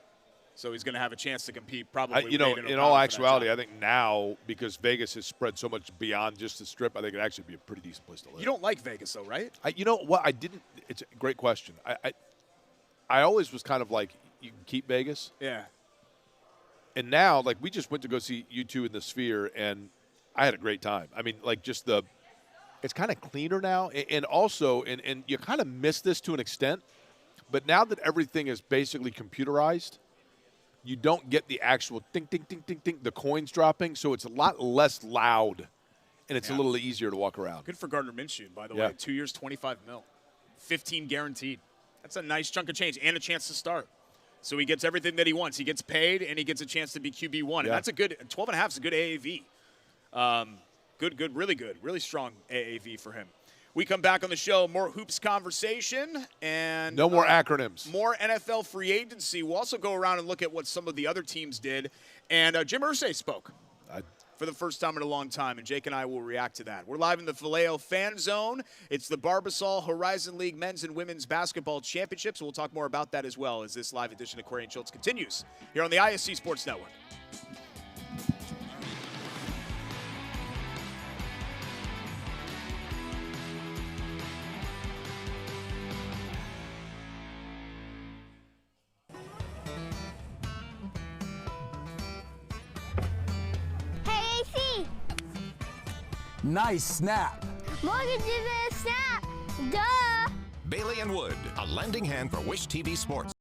So he's going to have a chance to compete probably. In all actuality, I think now, because Vegas has spread so much beyond just the Strip, I think it'd actually be a pretty decent place to live. You don't like Vegas, though, right? You know what? I didn't. It's a great question. I always was kind of like, you can keep Vegas. Yeah. And now, like, we just went to go see U2 in the Sphere, and I had a great time. I mean, like, just it's kind of cleaner now, and also, and you kind of miss this to an extent, but now that everything is basically computerized, you don't get the actual ding, ding, ding, ding, ding, the coins dropping, so it's a lot less loud, and it's a little easier to walk around. Good for Gardner Minshew, by the way. 2 years, $25 million, 15 guaranteed. That's a nice chunk of change and a chance to start. So he gets everything that he wants. He gets paid, and he gets a chance to be QB1, and that's a good 12.5 is a good AAV. Good, really good, really strong AAV for him. We come back on the show, more hoops conversation and no more acronyms. More NFL free agency. We'll also go around and look at what some of the other teams did. And Jim Irsay spoke for the first time in a long time, and Jake and I will react to that. We're live in the Valeo Fan Zone. It's the Barbasol Horizon League Men's and Women's Basketball Championships. We'll talk more about that as well as this live edition of Query Schultz continues here on the ISC Sports Network. Nice snap. Mortgage is a snap. Duh. Bailey & Wood, a lending hand for Wish TV Sports.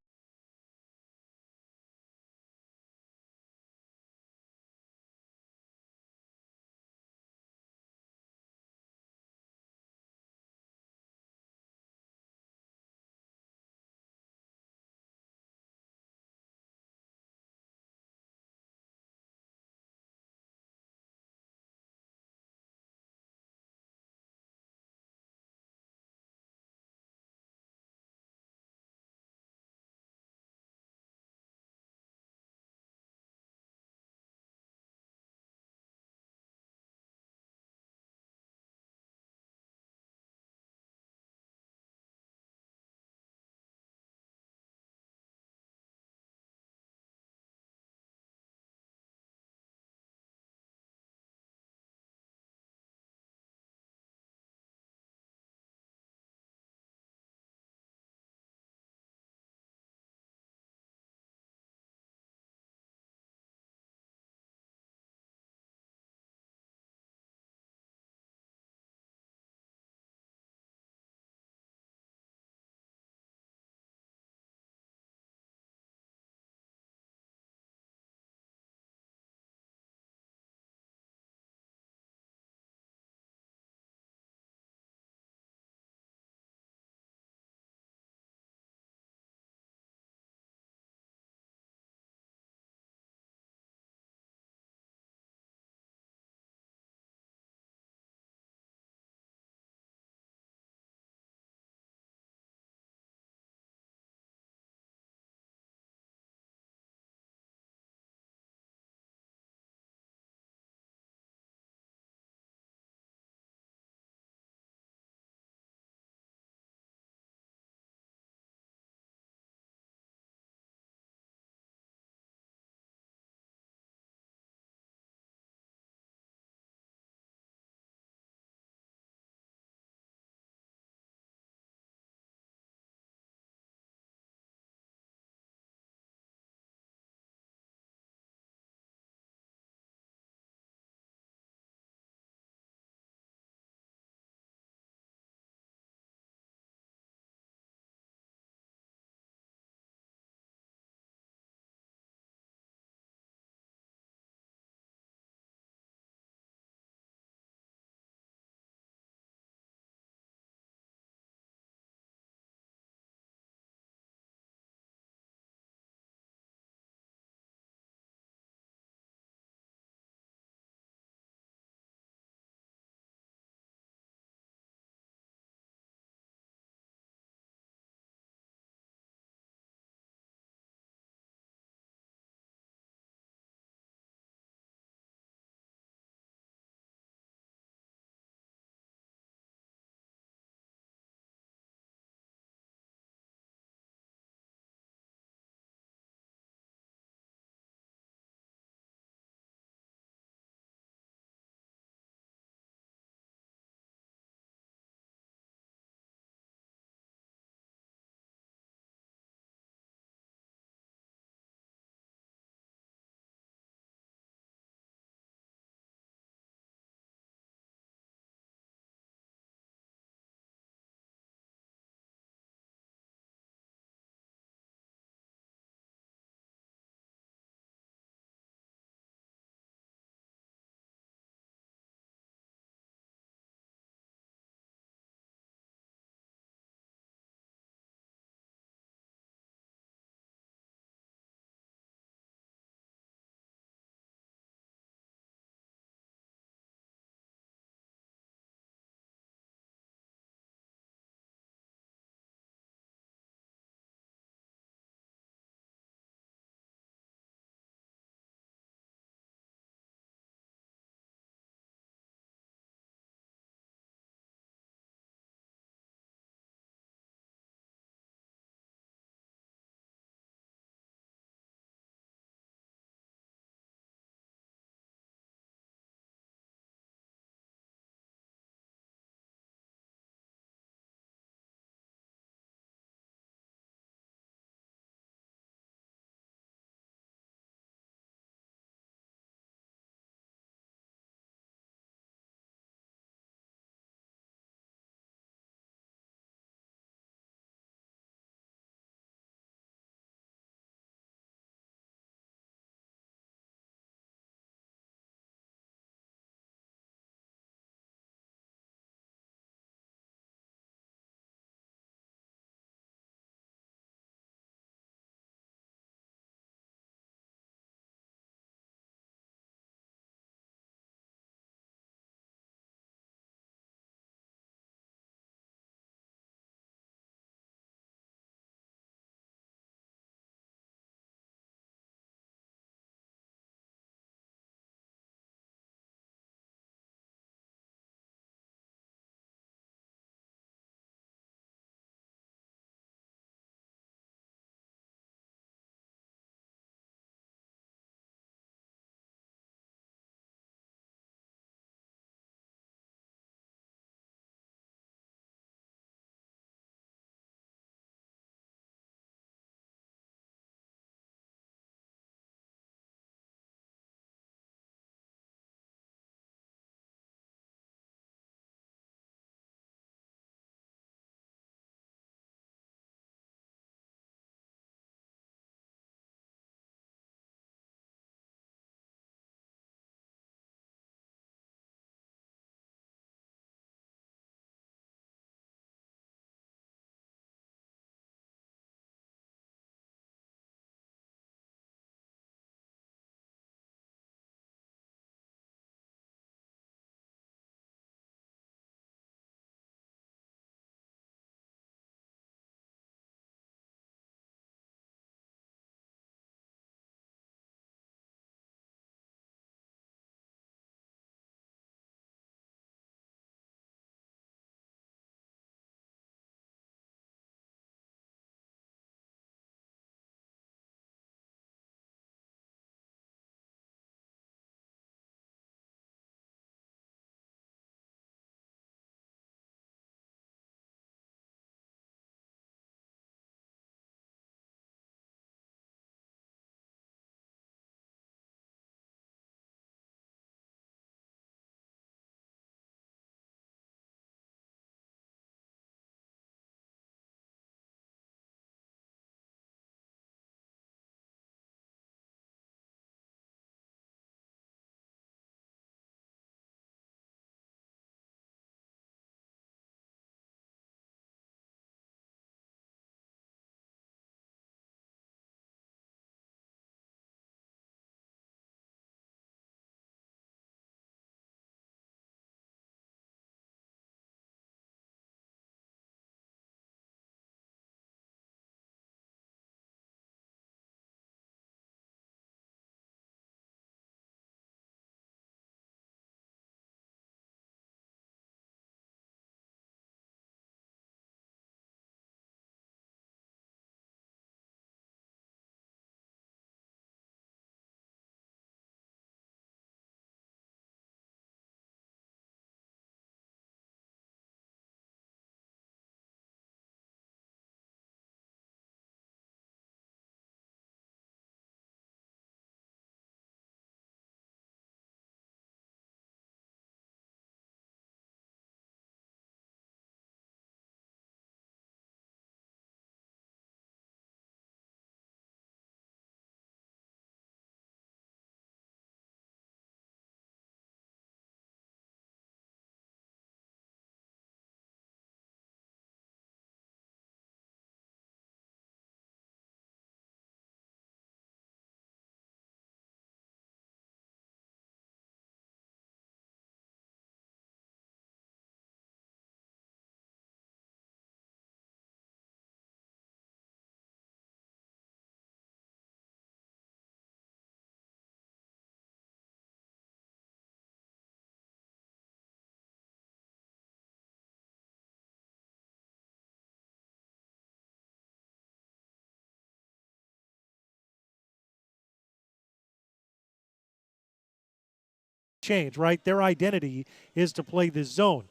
change, right? Their identity is to play this zone.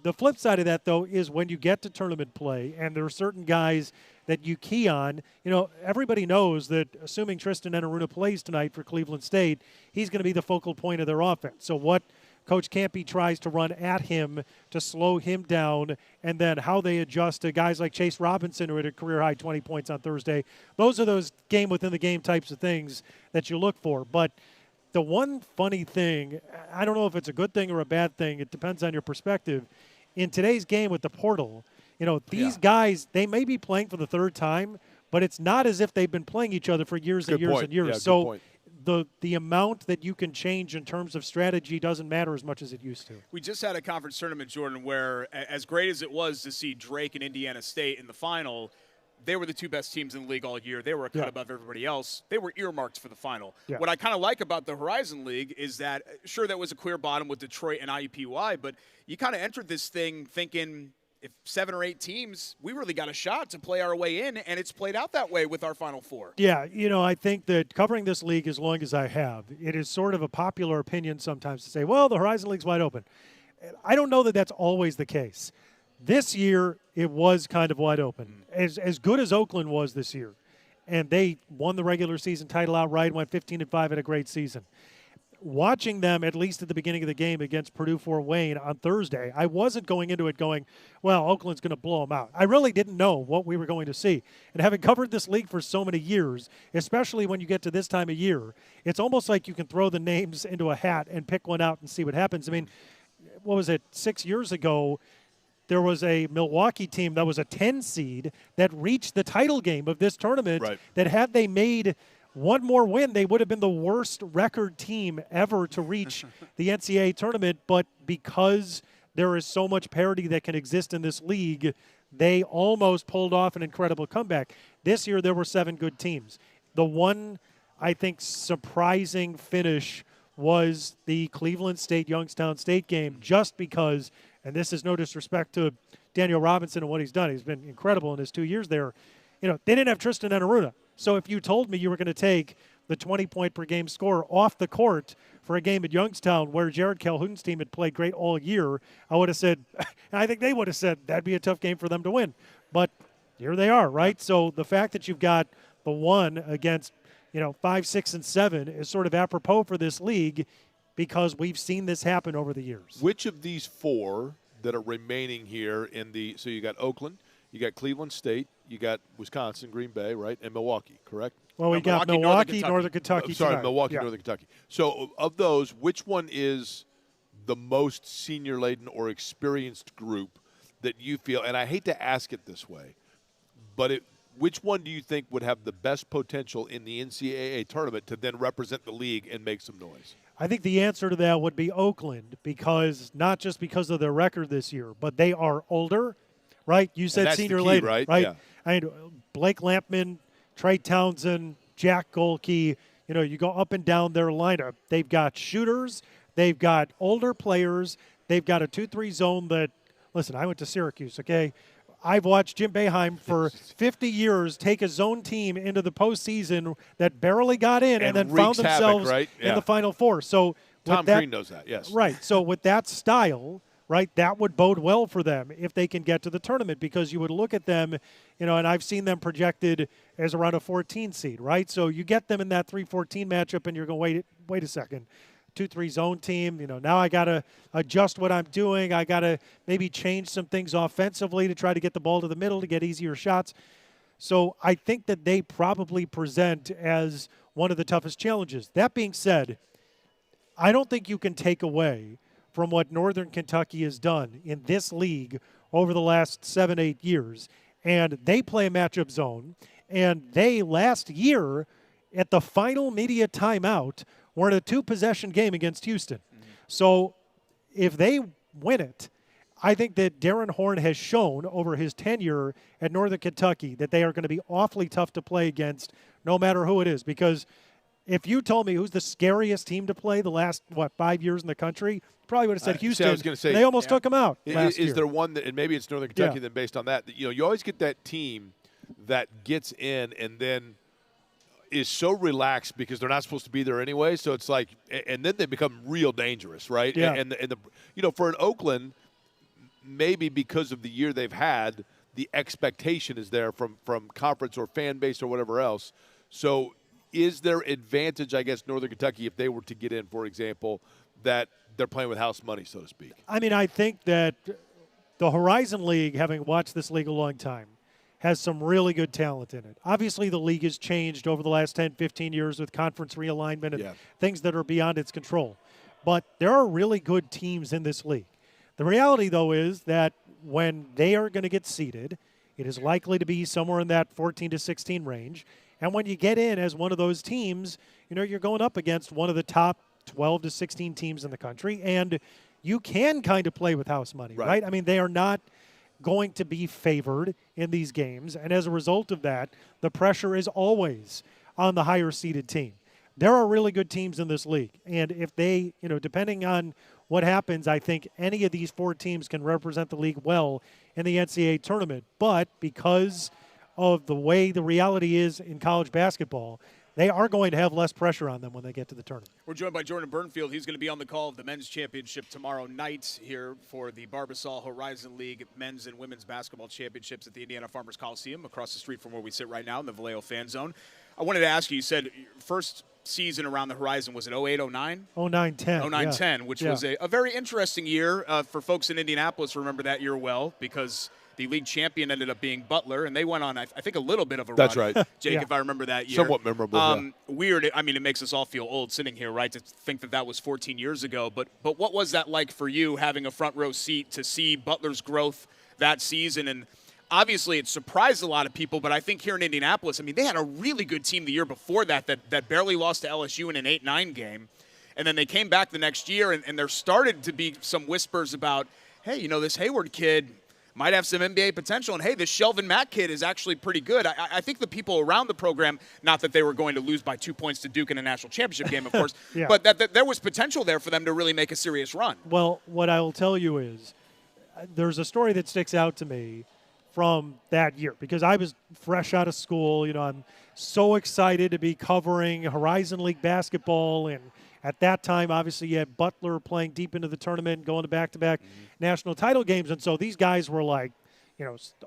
The flip side of that, though, is when you get to tournament play and there are certain guys that you key on, everybody knows that assuming Tristan Enaruna plays tonight for Cleveland State, he's going to be the focal point of their offense. So what Coach Campy tries to run at him to slow him down, and then how they adjust to guys like Chase Robinson, who had a career-high 20 points on Thursday. Those are those game-within-the-game types of things that you look for. But the one funny thing, I don't know if it's a good thing or a bad thing, it depends on your perspective. In today's game with the portal, these guys, they may be playing for the third time, but it's not as if they've been playing each other for years and years and years. Yeah, so the amount that you can change in terms of strategy doesn't matter as much as it used to. We just had a conference tournament, Jordan, where as great as it was to see Drake and Indiana State in the final, they were the two best teams in the league all year. They were a cut above everybody else. They were earmarked for the final. Yeah. What I kind of like about the Horizon League is that, sure, that was a clear bottom with Detroit and IUPUI, but you kind of entered this thing thinking if 7 or 8 teams, we really got a shot to play our way in, and it's played out that way with our Final Four. Yeah, I think that covering this league as long as I have, it is sort of a popular opinion sometimes to say, well, the Horizon League's wide open. I don't know that that's always the case. This year, it was kind of wide open. As good as Oakland was this year, and they won the regular season title outright, went 15-5, had a great season. Watching them, at least at the beginning of the game against Purdue Fort Wayne on Thursday, I wasn't going into it going, well, Oakland's going to blow them out. I really didn't know what we were going to see. And having covered this league for so many years, especially when you get to this time of year, it's almost like you can throw the names into a hat and pick one out and see what happens. I mean, what was it, 6 years ago, there was a Milwaukee team that was a 10 seed that reached the title game of this tournament that had they made one more win, they would have been the worst record team ever to reach the NCAA tournament. But because there is so much parity that can exist in this league, they almost pulled off an incredible comeback. This year, there were 7 good teams. The one, I think, surprising finish was the Cleveland State-Youngstown State game, just because, and this is no disrespect to Daniel Robinson and what he's done. He's been incredible in his 2 years there. They didn't have Tristan Enaruna. So if you told me you were going to take the 20-point-per-game scorer off the court for a game at Youngstown where Jared Calhoun's team had played great all year, I would have said, I think they would have said that'd be a tough game for them to win. But here they are, right? So the fact that you've got the one against, 5, 6, and 7 is sort of apropos for this league because we've seen this happen over the years. Which of these 4 that are remaining here so you got Oakland, you got Cleveland State, you got Wisconsin, Green Bay, right, and Milwaukee, correct? Well, we got Milwaukee, Northern Kentucky. Milwaukee, Northern Kentucky. So of those, which one is the most senior-laden or experienced group that you feel, and I hate to ask it this way, but which one do you think would have the best potential in the NCAA tournament to then represent the league and make some noise? I think the answer to that would be Oakland, because not just because of their record this year, but they are older, right? You said senior-laden, right? Yeah. I mean, Blake Lampman, Trey Townsend, Jack Golke, you go up and down their lineup. They've got shooters. They've got older players. They've got a 2-3 zone that, listen, I went to Syracuse, okay? I've watched Jim Boeheim for 50 years take a zone team into the postseason that barely got in and then found themselves in the Final Four. So Tom Crean knows that, yes. Right. So with that style, right, that would bode well for them if they can get to the tournament, because you would look at them, and I've seen them projected as around a 14 seed, right? So you get them in that 3-14 matchup, and you're going, wait a second. 2-3 zone team, now I got to adjust what I'm doing. I got to maybe change some things offensively to try to get the ball to the middle to get easier shots. So I think that they probably present as one of the toughest challenges. That being said, I don't think you can take away from what Northern Kentucky has done in this league over the last 7-8 years. And they play a matchup zone, and they last year at the final media timeout were in a 2-possession game against Houston. So if they win it, I think that Darren Horn has shown over his tenure at Northern Kentucky that they are going to be awfully tough to play against no matter who it is. Because if you told me who's the scariest team to play the last, 5 years in the country, probably would have said Houston. I was going to say, they almost took them out last year. Is there one that, and maybe it's Northern Kentucky, then based on that, you always get that team that gets in and then is so relaxed because they're not supposed to be there anyway. So it's like, and then they become real dangerous, right? Yeah. And for an Oakland, maybe because of the year they've had, the expectation is there from conference or fan base or whatever else. So is there advantage, I guess, Northern Kentucky, if they were to get in, for example, that they're playing with house money, so to speak? I mean, I think that the Horizon League, having watched this league a long time, has some really good talent in it. Obviously, the league has changed over the last 10, 15 years with conference realignment and things that are beyond its control. But there are really good teams in this league. The reality, though, is that when they are going to get seeded, it is likely to be somewhere in that 14 to 16 range. And when you get in as one of those teams, you're going up against one of the top 12 to 16 teams in the country, and you can kind of play with house money, right? I mean, they are not going to be favored in these games, and as a result of that, the pressure is always on the higher seeded team. There are really good teams in this league, and if they, depending on what happens, I think any of these 4 teams can represent the league well in the NCAA tournament. But because of the way the reality is in college basketball, they are going to have less pressure on them when they get to the tournament. We're joined by Jordan Burnfield. He's going to be on the call of the men's championship tomorrow night here for the Barbasol Horizon League men's and women's basketball championships at the Indiana Farmers Coliseum across the street from where we sit right now in the Valeo Fan Zone. I wanted to ask you said your first season around the Horizon was it 08, 09? 09, 10. 09, 10, which was a very interesting year for folks in Indianapolis. Remember that year well because the league champion ended up being Butler, and they went on, I think, a little bit of a run. That's right. Jake, if I remember that year. Somewhat memorable, Weird. I mean, it makes us all feel old sitting here, right, to think that was 14 years ago. But what was that like for you, having a front row seat to see Butler's growth that season? And obviously it surprised a lot of people, but I think here in Indianapolis, I mean, they had a really good team the year before that barely lost to LSU in an 8-9 game. And then they came back the next year, and there started to be some whispers about, hey, this Hayward kid might have some NBA potential, and hey, this Shelvin Mack kid is actually pretty good. I think the people around the program, not that they were going to lose by 2 points to Duke in a national championship game, of course, but that there was potential there for them to really make a serious run. Well, what I will tell you is there's a story that sticks out to me from that year because I was fresh out of school. I'm so excited to be covering Horizon League basketball, and at that time, obviously, you had Butler playing deep into the tournament and going to back-to-back national title games. And so these guys were like,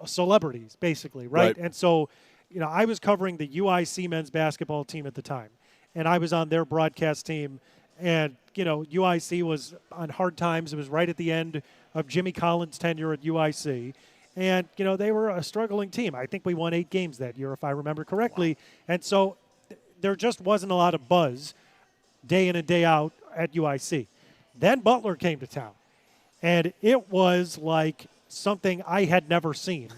celebrities, basically, right? And so, I was covering the UIC men's basketball team at the time. And I was on their broadcast team. And, UIC was on hard times. It was right at the end of Jimmy Collins' tenure at UIC. And, they were a struggling team. I think we won 8 games that year, if I remember correctly. Wow. And so there just wasn't a lot of buzz day in and day out at UIC. Then Butler came to town, and it was like something I had never seen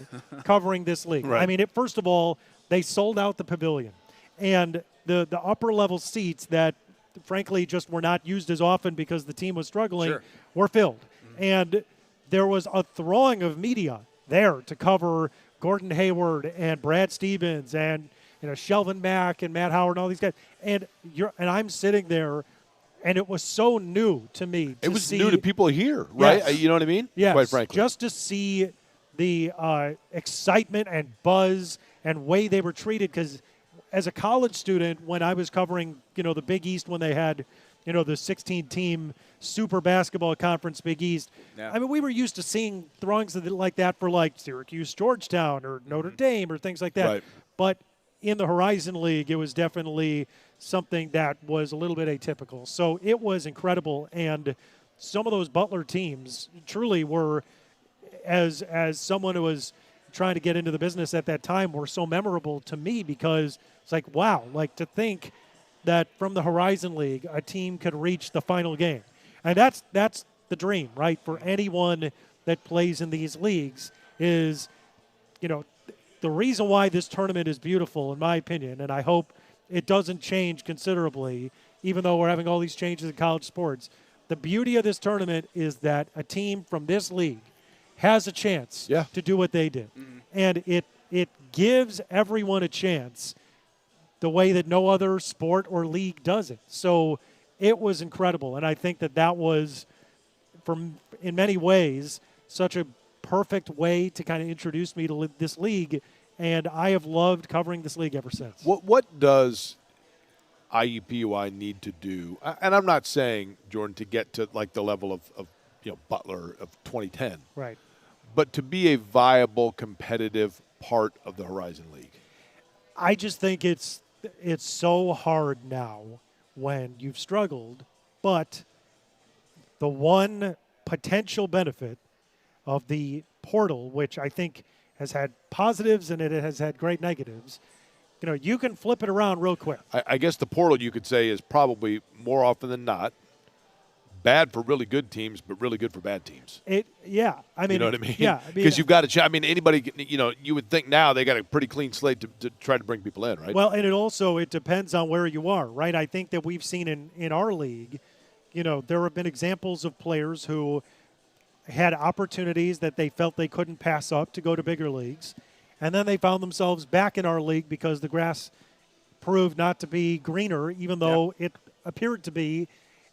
covering this league. Right. I mean, first of all, they sold out the pavilion, and the upper-level seats that, frankly, just were not used as often because the team was struggling were filled. And there was a throng of media there to cover Gordon Hayward and Brad Stevens and Shelvin Mack and Matt Howard and all these guys. And I'm sitting there, and it was so new to me. It was new to people here, right? Yes. You know what I mean? Yes. Quite frankly. Just to see the excitement and buzz and way they were treated. Because as a college student, when I was covering, the Big East when they had, the 16-team Super Basketball Conference Big East. Yeah. I mean, we were used to seeing throngs like that for like Syracuse, Georgetown, or Notre Dame, or things like that. Right. But in the Horizon League, it was definitely something that was a little bit atypical. So it was incredible, and some of those Butler teams truly were, as someone who was trying to get into the business at that time, were so memorable to me because it's like, wow, like to think that from the Horizon League, a team could reach the final game. And that's the dream, right, for anyone that plays in these leagues is, the reason why this tournament is beautiful, in my opinion, and I hope it doesn't change considerably, even though we're having all these changes in college sports, the beauty of this tournament is that a team from this league has a chance to do what they did. Mm-hmm. And it gives everyone a chance the way that no other sport or league does it. So it was incredible. And I think that was, in many ways, such a perfect way to kind of introduce me to this league and I have loved covering this league ever since. What does IUPUI need to do? And I'm not saying, Jordan, to get to like the level of Butler of 2010. Right. But to be a viable, competitive part of the Horizon League. I just think it's so hard now when you've struggled, but the one potential benefit of the portal, which I think has had positives and it has had great negatives, you can flip it around real quick. I guess the portal, you could say, is probably more often than not bad for really good teams, but really good for bad teams. Yeah. I mean, you know what I mean? Yeah. Because you've got to. I mean, anybody. You would think now they got a pretty clean slate to try to bring people in, right? Well, and it depends on where you are, right? I think that we've seen in our league, there have been examples of players who had opportunities that they felt they couldn't pass up to go to bigger leagues, and then they found themselves back in our league because the grass proved not to be greener, even though it appeared to be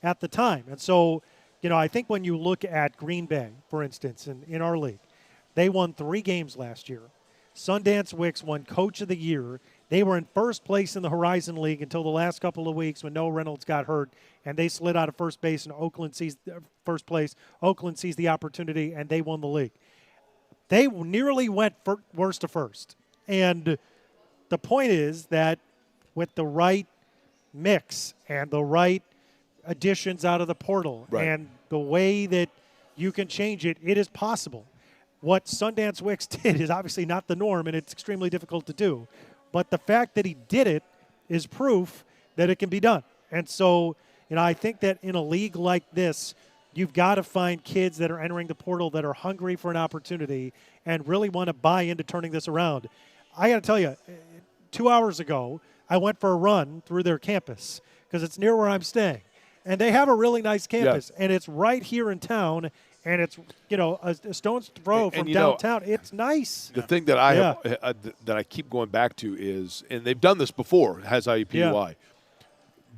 at the time. And so, I think when you look at Green Bay, for instance, in our league, they won 3 games last year. Sundance Wicks won Coach of the Year. They were in first place in the Horizon League until the last couple of weeks when Noah Reynolds got hurt, and they slid out of first base, and Oakland sees first place. Oakland sees the opportunity, and they won the league. They nearly went worst to first. And the point is that with the right mix and the right additions out of the portal and the way that you can change it, it is possible. What Sundance Wicks did is obviously not the norm, and it's extremely difficult to do. But the fact that he did it is proof that it can be done. And so, I think that in a league like this, you've got to find kids that are entering the portal that are hungry for an opportunity and really want to buy into turning this around. I got to tell you, 2 hours ago, I went for a run through their campus because it's near where I'm staying. And they have a really nice campus, and it's right here in town, and it's a stone's throw from downtown. It's nice. The thing that I that I keep going back to is, and they've done this before, has IUPUI,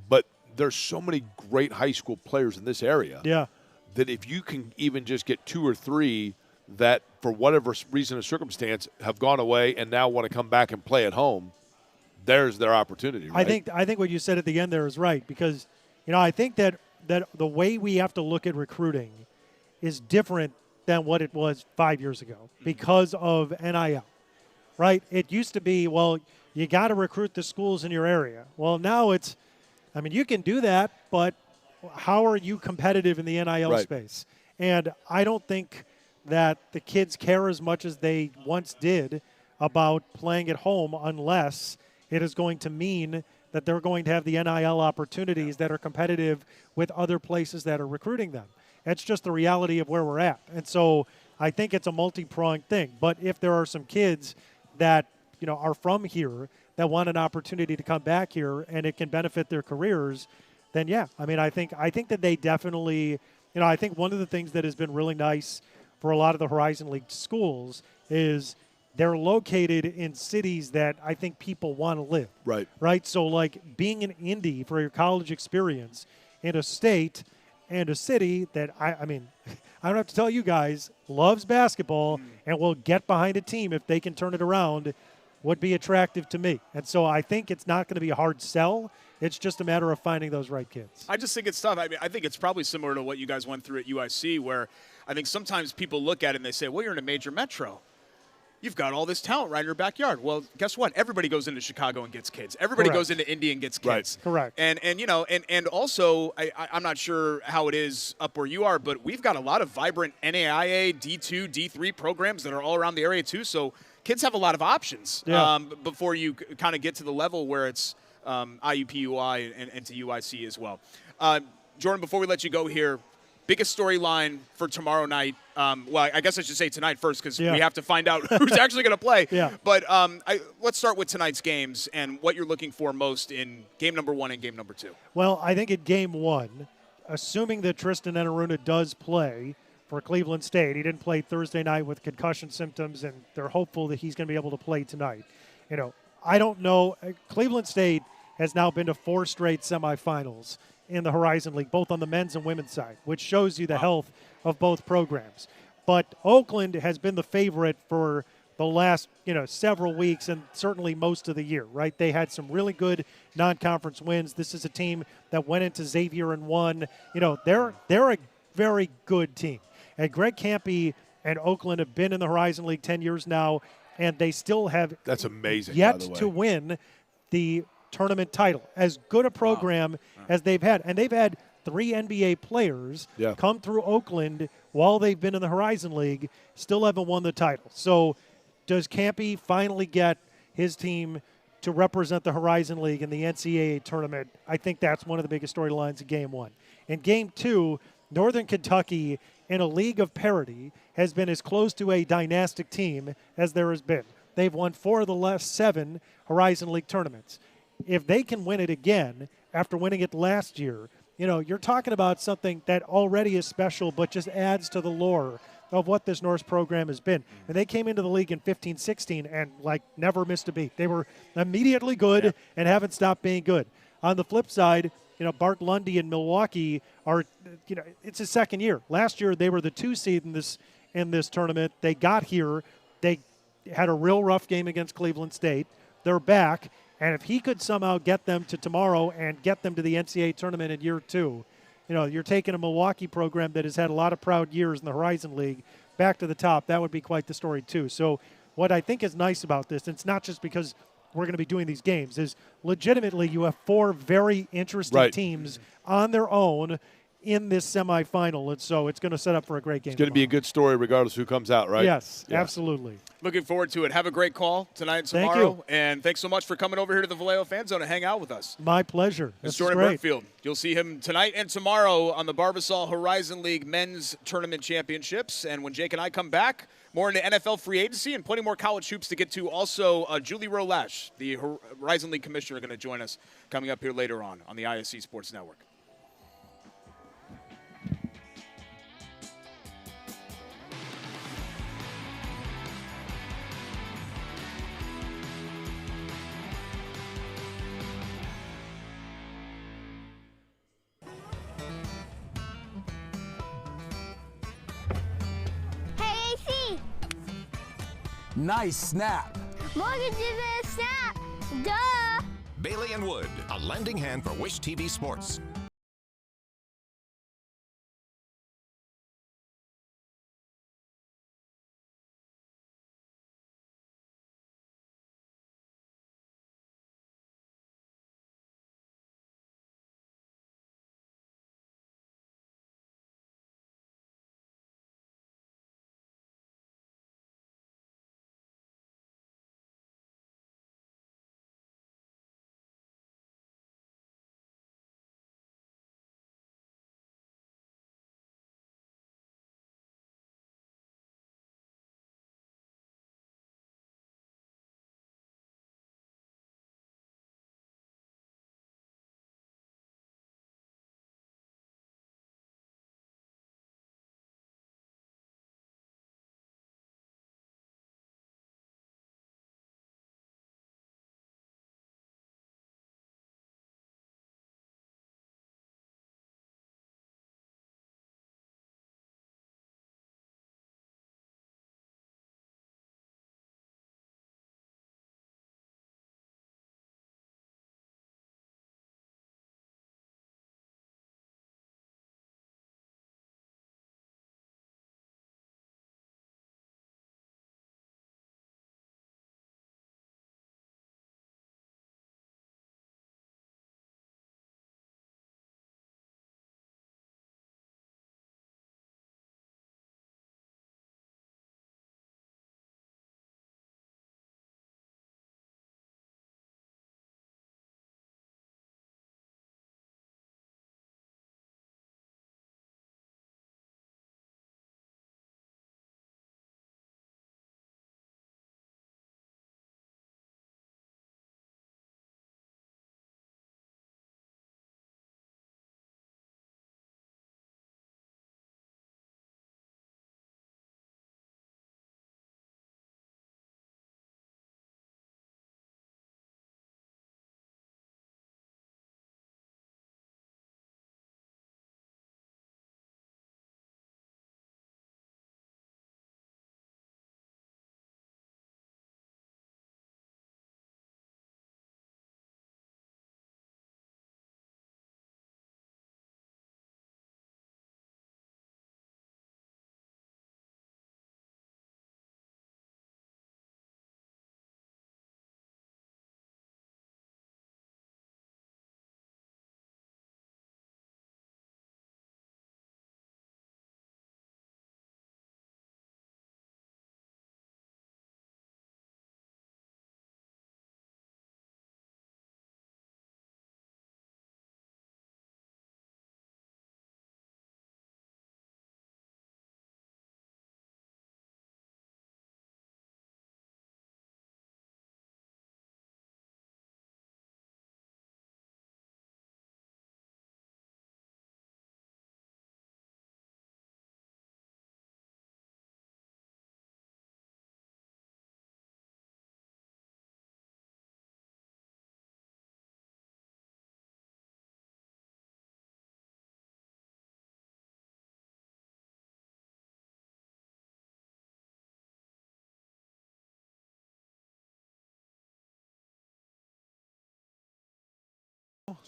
but there's so many great high school players in this area that if you can even just get 2 or 3 that, for whatever reason or circumstance, have gone away and now want to come back and play at home, there's their opportunity. Right? I think what you said at the end there is right because. I think that the way we have to look at recruiting is different than what it was 5 years ago because of NIL, right? It used to be, well, you got to recruit the schools in your area. Well, now you can do that, but how are you competitive in the NIL space? And I don't think that the kids care as much as they once did about playing at home unless it is going to mean that they're going to have the NIL opportunities that are competitive with other places that are recruiting them. That's just the reality of where we're at. And so I think it's a multi-pronged thing. But if there are some kids that, are from here that want an opportunity to come back here and it can benefit their careers, then I think that they definitely, I think one of the things that has been really nice for a lot of the Horizon League schools is they're located in cities that I think people want to live. Right. So, like being in Indy for your college experience in a state and a city that, I don't have to tell you guys, loves basketball and will get behind a team if they can turn it around, would be attractive to me. And so I think it's not going to be a hard sell. It's just a matter of finding those right kids. I just think it's tough. I think it's probably similar to what you guys went through at UIC, where I think sometimes people look at it and they say, well, you're in a major metro. You've got all this talent right in your backyard. Well, guess what? Everybody goes into Chicago and gets kids. Everybody goes into Indy and gets kids. Correct. And also, I'm not sure how it is up where you are, but we've got a lot of vibrant NAIA, D2, D3 programs that are all around the area too. So kids have a lot of options before you kind of get to the level where it's IUPUI and to UIC as well. Jordan, before we let you go here, biggest storyline for tomorrow night. Well, I guess I should say tonight first because we have to find out who's actually going to play. But let's start with tonight's games and what you're looking for most in game number 1 and game number 2. Well, I think at game 1, assuming that Tristan Enaruna does play for Cleveland State, he didn't play Thursday night with concussion symptoms, and they're hopeful that he's going to be able to play tonight. I don't know. Cleveland State has now been to 4 straight semifinals in the Horizon League, both on the men's and women's side, which shows you the health of both programs. But Oakland has been the favorite for the last, several weeks and certainly most of the year, right? They had some really good non-conference wins. This is a team that went into Xavier and won. They're a very good team. And Greg Campy and Oakland have been in the Horizon League 10 years now, and they still have That's amazing, yet by the way. to win the tournament title. As good a program as they've had. And they've had 3 NBA players come through Oakland while they've been in the Horizon League, still haven't won the title. So does Campy finally get his team to represent the Horizon League in the NCAA tournament? I think that's one of the biggest storylines of Game 1. In Game 2, Northern Kentucky, in a league of parity, has been as close to a dynastic team as there has been. They've won 4 of the last 7 Horizon League tournaments. If they can win it again after winning it last year, you're talking about something that already is special but just adds to the lore of what this Norse program has been. And they came into the league in 15-16 and, never missed a beat. They were immediately good and haven't stopped being good. On the flip side, Bart Lundy and Milwaukee are, it's his second year. Last year they were the 2 seed in this tournament. They got here. They had a real rough game against Cleveland State. They're back. And if he could somehow get them to tomorrow and get them to the NCAA tournament in year 2, you're taking a Milwaukee program that has had a lot of proud years in the Horizon League back to the top. That would be quite the story, too. So what I think is nice about this, and it's not just because we're going to be doing these games, is legitimately you have 4 very interesting teams on their own in this semifinal, and so it's going to set up for a great game. It's going to be a good story regardless who comes out, right? Yes, absolutely. Looking forward to it. Have a great call tonight and tomorrow. Thank you. And thanks so much for coming over here to the Valeo Fan Zone to hang out with us. My pleasure. It's Jordan Burkfield. You'll see him tonight and tomorrow on the Barbasol Horizon League Men's Tournament Championships. And when Jake and I come back, more into NFL free agency and plenty more college hoops to get to. Also, Julie Roe Lach, the Horizon League commissioner, going to join us coming up here later on the ISC Sports Network. Hey, AC! Nice snap. Mortgage is a snap! Duh! Bailey and Wood, a lending hand for Wish TV Sports.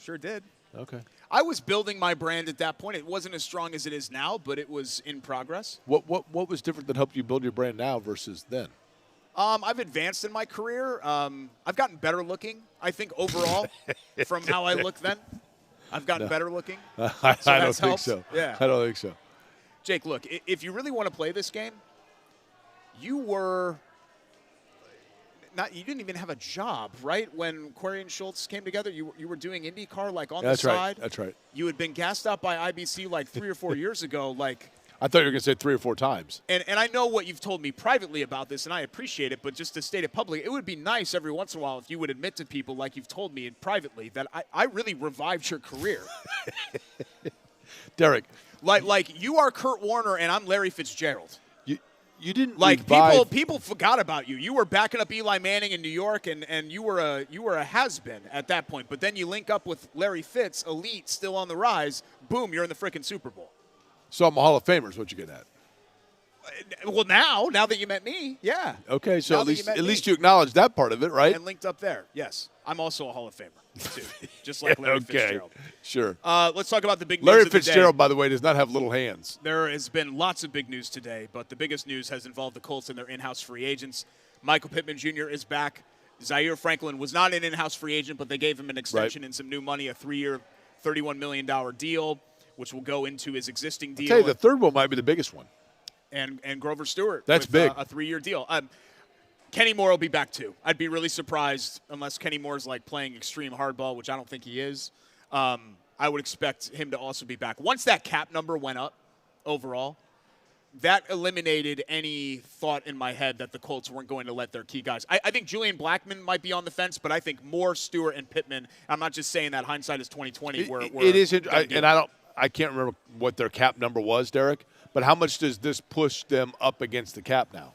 Sure did. Okay. I was building my brand at that point. It wasn't as strong as it is now, but it was in progress. What was different that helped you build your brand now versus then? I've advanced in my career. I've gotten better looking, I think, overall, from how I looked then. I've gotten better looking. I don't think so. Yeah. I don't think so. Jake, look, if you really want to play this game, you didn't even have a job, right? When Query and Schultz came together, you were doing IndyCar like on the side. That's right. You had been gassed out by IBC like 3 or 4 years ago, like. I thought you were going to say 3 or 4 times. And I know what you've told me privately about this, and I appreciate it, but just to state it publicly, it would be nice every once in a while if you would admit to people like you've told me privately that I really revived your career. Derek. Like you are Kurt Warner and I'm Larry Fitzgerald. You didn't like revive. people forgot about you. You were backing up Eli Manning in New York, and you were a has-been at that point. But then you link up with Larry Fitz, elite, still on the rise. Boom, you're in the freaking Super Bowl. So I'm a Hall of Famer is what you get at. Well, now that you met me, yeah. Okay, so Now at least you acknowledge that part of it, right? And linked up there, yes. I'm also a Hall of Famer, too, just like Larry Fitzgerald. Sure. Let's talk about the big news Larry of the Fitzgerald, day. by the way, does not have little hands. There has been lots of big news today, but the biggest news has involved the Colts and their in-house free agents. Michael Pittman Jr. is back. Zaire Franklin was not an in-house free agent, but they gave him an extension and some new money, a 3-year, $31 million deal, which will go into his existing deal. I'll tell you, the third one might be the biggest one. And Grover Stewart. That's with, big. A 3-year deal. Kenny Moore will be back too. I'd be really surprised unless Kenny Moore's like playing extreme hardball, which I don't think he is. I would expect him to also be back. Once that cap number went up overall, that eliminated any thought in my head that the Colts weren't going to let their key guys. I think Julian Blackmon might be on the fence, but I think Moore, Stewart, and Pittman. I'm not just saying that hindsight is 20/20. It is, I can't remember what their cap number was, Derek. But how much does this push them up against the cap now?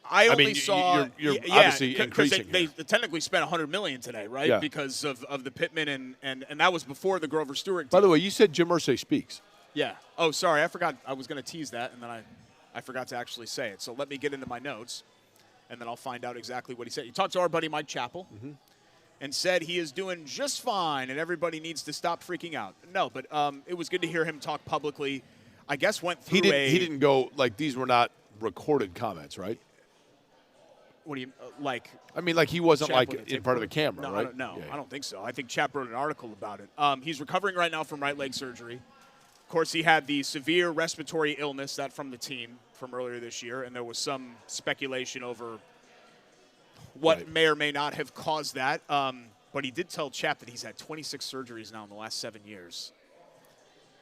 I only saw you're obviously increasing. They technically spent $100 million today, right? Yeah. Because of the Pittman and that was before the Grover Stewart deal. By the way, you said Jim Irsay speaks. Yeah. Oh, sorry, I forgot. I was going to tease that, and then I forgot to actually say it. So let me get into my notes, and then I'll find out exactly what he said. He talked to our buddy Mike Chappell and said he is doing just fine, and everybody needs to stop freaking out. No, but it was good to hear him talk publicly. I guess went through He didn't go, like, these were not recorded comments, right? What do you like? I mean, like he wasn't Chap like in front of a camera, no, right? I don't think so. I think Chap wrote an article about it. He's recovering right now from right leg surgery. Of course, he had the severe respiratory illness that from the team from earlier this year, and there was some speculation over what may or may not have caused that. But he did tell Chap that he's had 26 surgeries now in the last 7 years.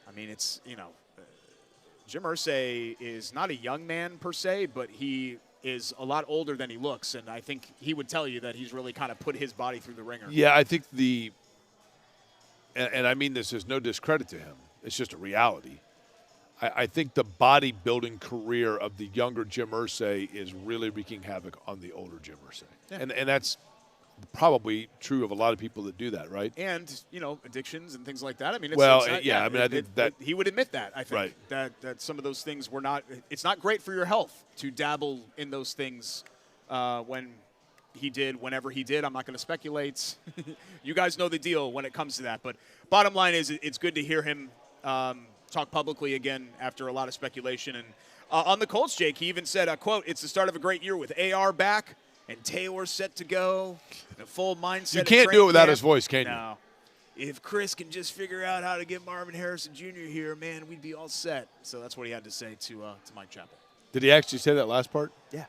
I mean, it's, Jim Irsay is not a young man per se, but he is a lot older than he looks, and I think he would tell you that he's really kind of put his body through the ringer. Yeah, I think and I mean this is no discredit to him. It's just a reality. I think the bodybuilding career of the younger Jim Irsay is really wreaking havoc on the older Jim Irsay. Yeah. And that's probably true of a lot of people that do that, right? And, addictions and things like that. I mean, I think that he would admit that, I think, that some of those things were not – it's not great for your health to dabble in those things whenever he did. I'm not going to speculate. You guys know the deal when it comes to that. But bottom line is it's good to hear him talk publicly again after a lot of speculation. And on the Colts, Jake, he even said, quote, "It's the start of a great year with AR back and Taylor set to go, the full mindset." You can't do it without his voice, can you? No. If Chris can just figure out how to get Marvin Harrison Jr. here, man, we'd be all set. So that's what he had to say to Mike Chappell. Did he actually say that last part? Yeah.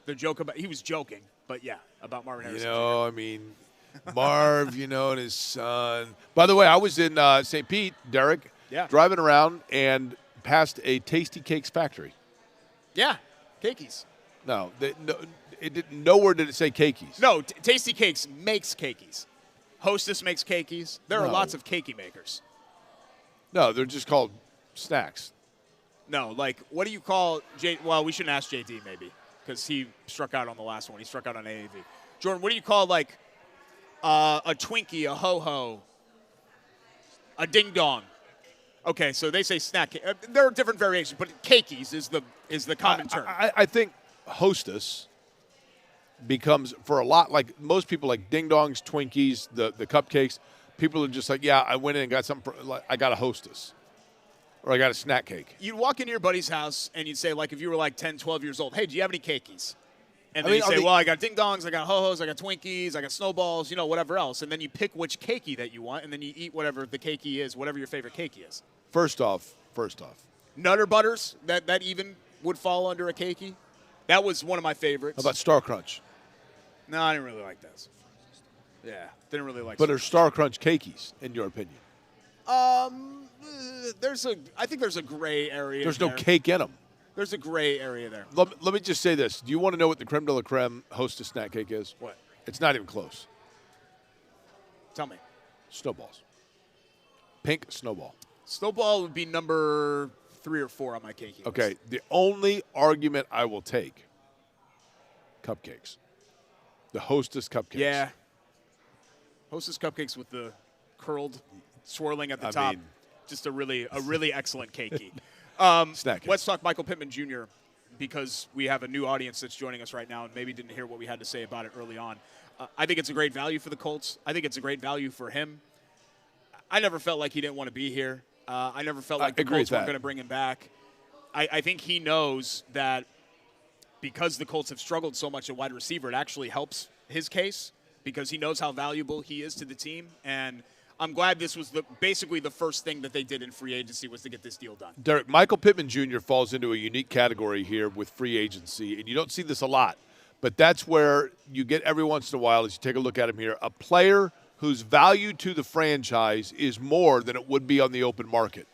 He was joking, but yeah, about Marvin Harrison Jr. I mean, Marv, and his son. By the way, I was in St. Pete, Derek, driving around and passed a Tasty Cakes factory. Yeah, Cakeys. No, nowhere did it say Cakeys. No, Tasty Cakes makes Cakeys. Hostess makes Cakeys. There are lots of cakey makers. No, they're just called snacks. No, like, what do you call well, we shouldn't ask JD maybe because he struck out on the last one. He struck out on AAV. Jordan, what do you call, like, a Twinkie, a Ho-Ho, a Ding Dong? Okay, so they say snack. There are different variations, but Cakeys is the common term. I think Hostess becomes, for a lot, like most people, like Ding Dongs, Twinkies, the cupcakes, people are just like, yeah, I went in and got something, like, I got a Hostess. Or I got a snack cake. You'd walk into your buddy's house and you'd say, like, if you were like 10, 12 years old, hey, do you have any cakeys? And then you say, well, I got Ding Dongs, I got Ho-Hos, I got Twinkies, I got Snowballs, whatever else. And then you pick which keiki that you want, and then you eat whatever the keiki is, whatever your favorite keiki is. First off. Nutter Butters, that even would fall under a keiki. That was one of my favorites. How about Star Crunch? No, I didn't really like those. Yeah, didn't really like. But are Star Crunch cakeys, in your opinion? I think there's a gray area. There's no cake in them. There's a gray area there. Let me just say this. Do you want to know what the creme de la creme Hostess snack cake is? What? It's not even close. Tell me. Snowballs. Pink Snowball. Snowball would be number 3 or 4 on my cake list. Okay, the only argument I will take, cupcakes. The Hostess cupcakes. Yeah. Hostess cupcakes with the curled swirling at the top. Just a really excellent cakey. Snack cake. Let's talk Michael Pittman Jr. because we have a new audience that's joining us right now and maybe didn't hear what we had to say about it early on. I think it's a great value for the Colts. I think it's a great value for him. I never felt like he didn't want to be here. I never felt like the Colts weren't going to bring him back. I think he knows that because the Colts have struggled so much at wide receiver, it actually helps his case because he knows how valuable he is to the team. And I'm glad this was basically the first thing that they did in free agency was to get this deal done. Derek, Michael Pittman Jr. falls into a unique category here with free agency, and you don't see this a lot. But that's where you get every once in a while, as you take a look at him here, a player whose value to the franchise is more than it would be on the open market.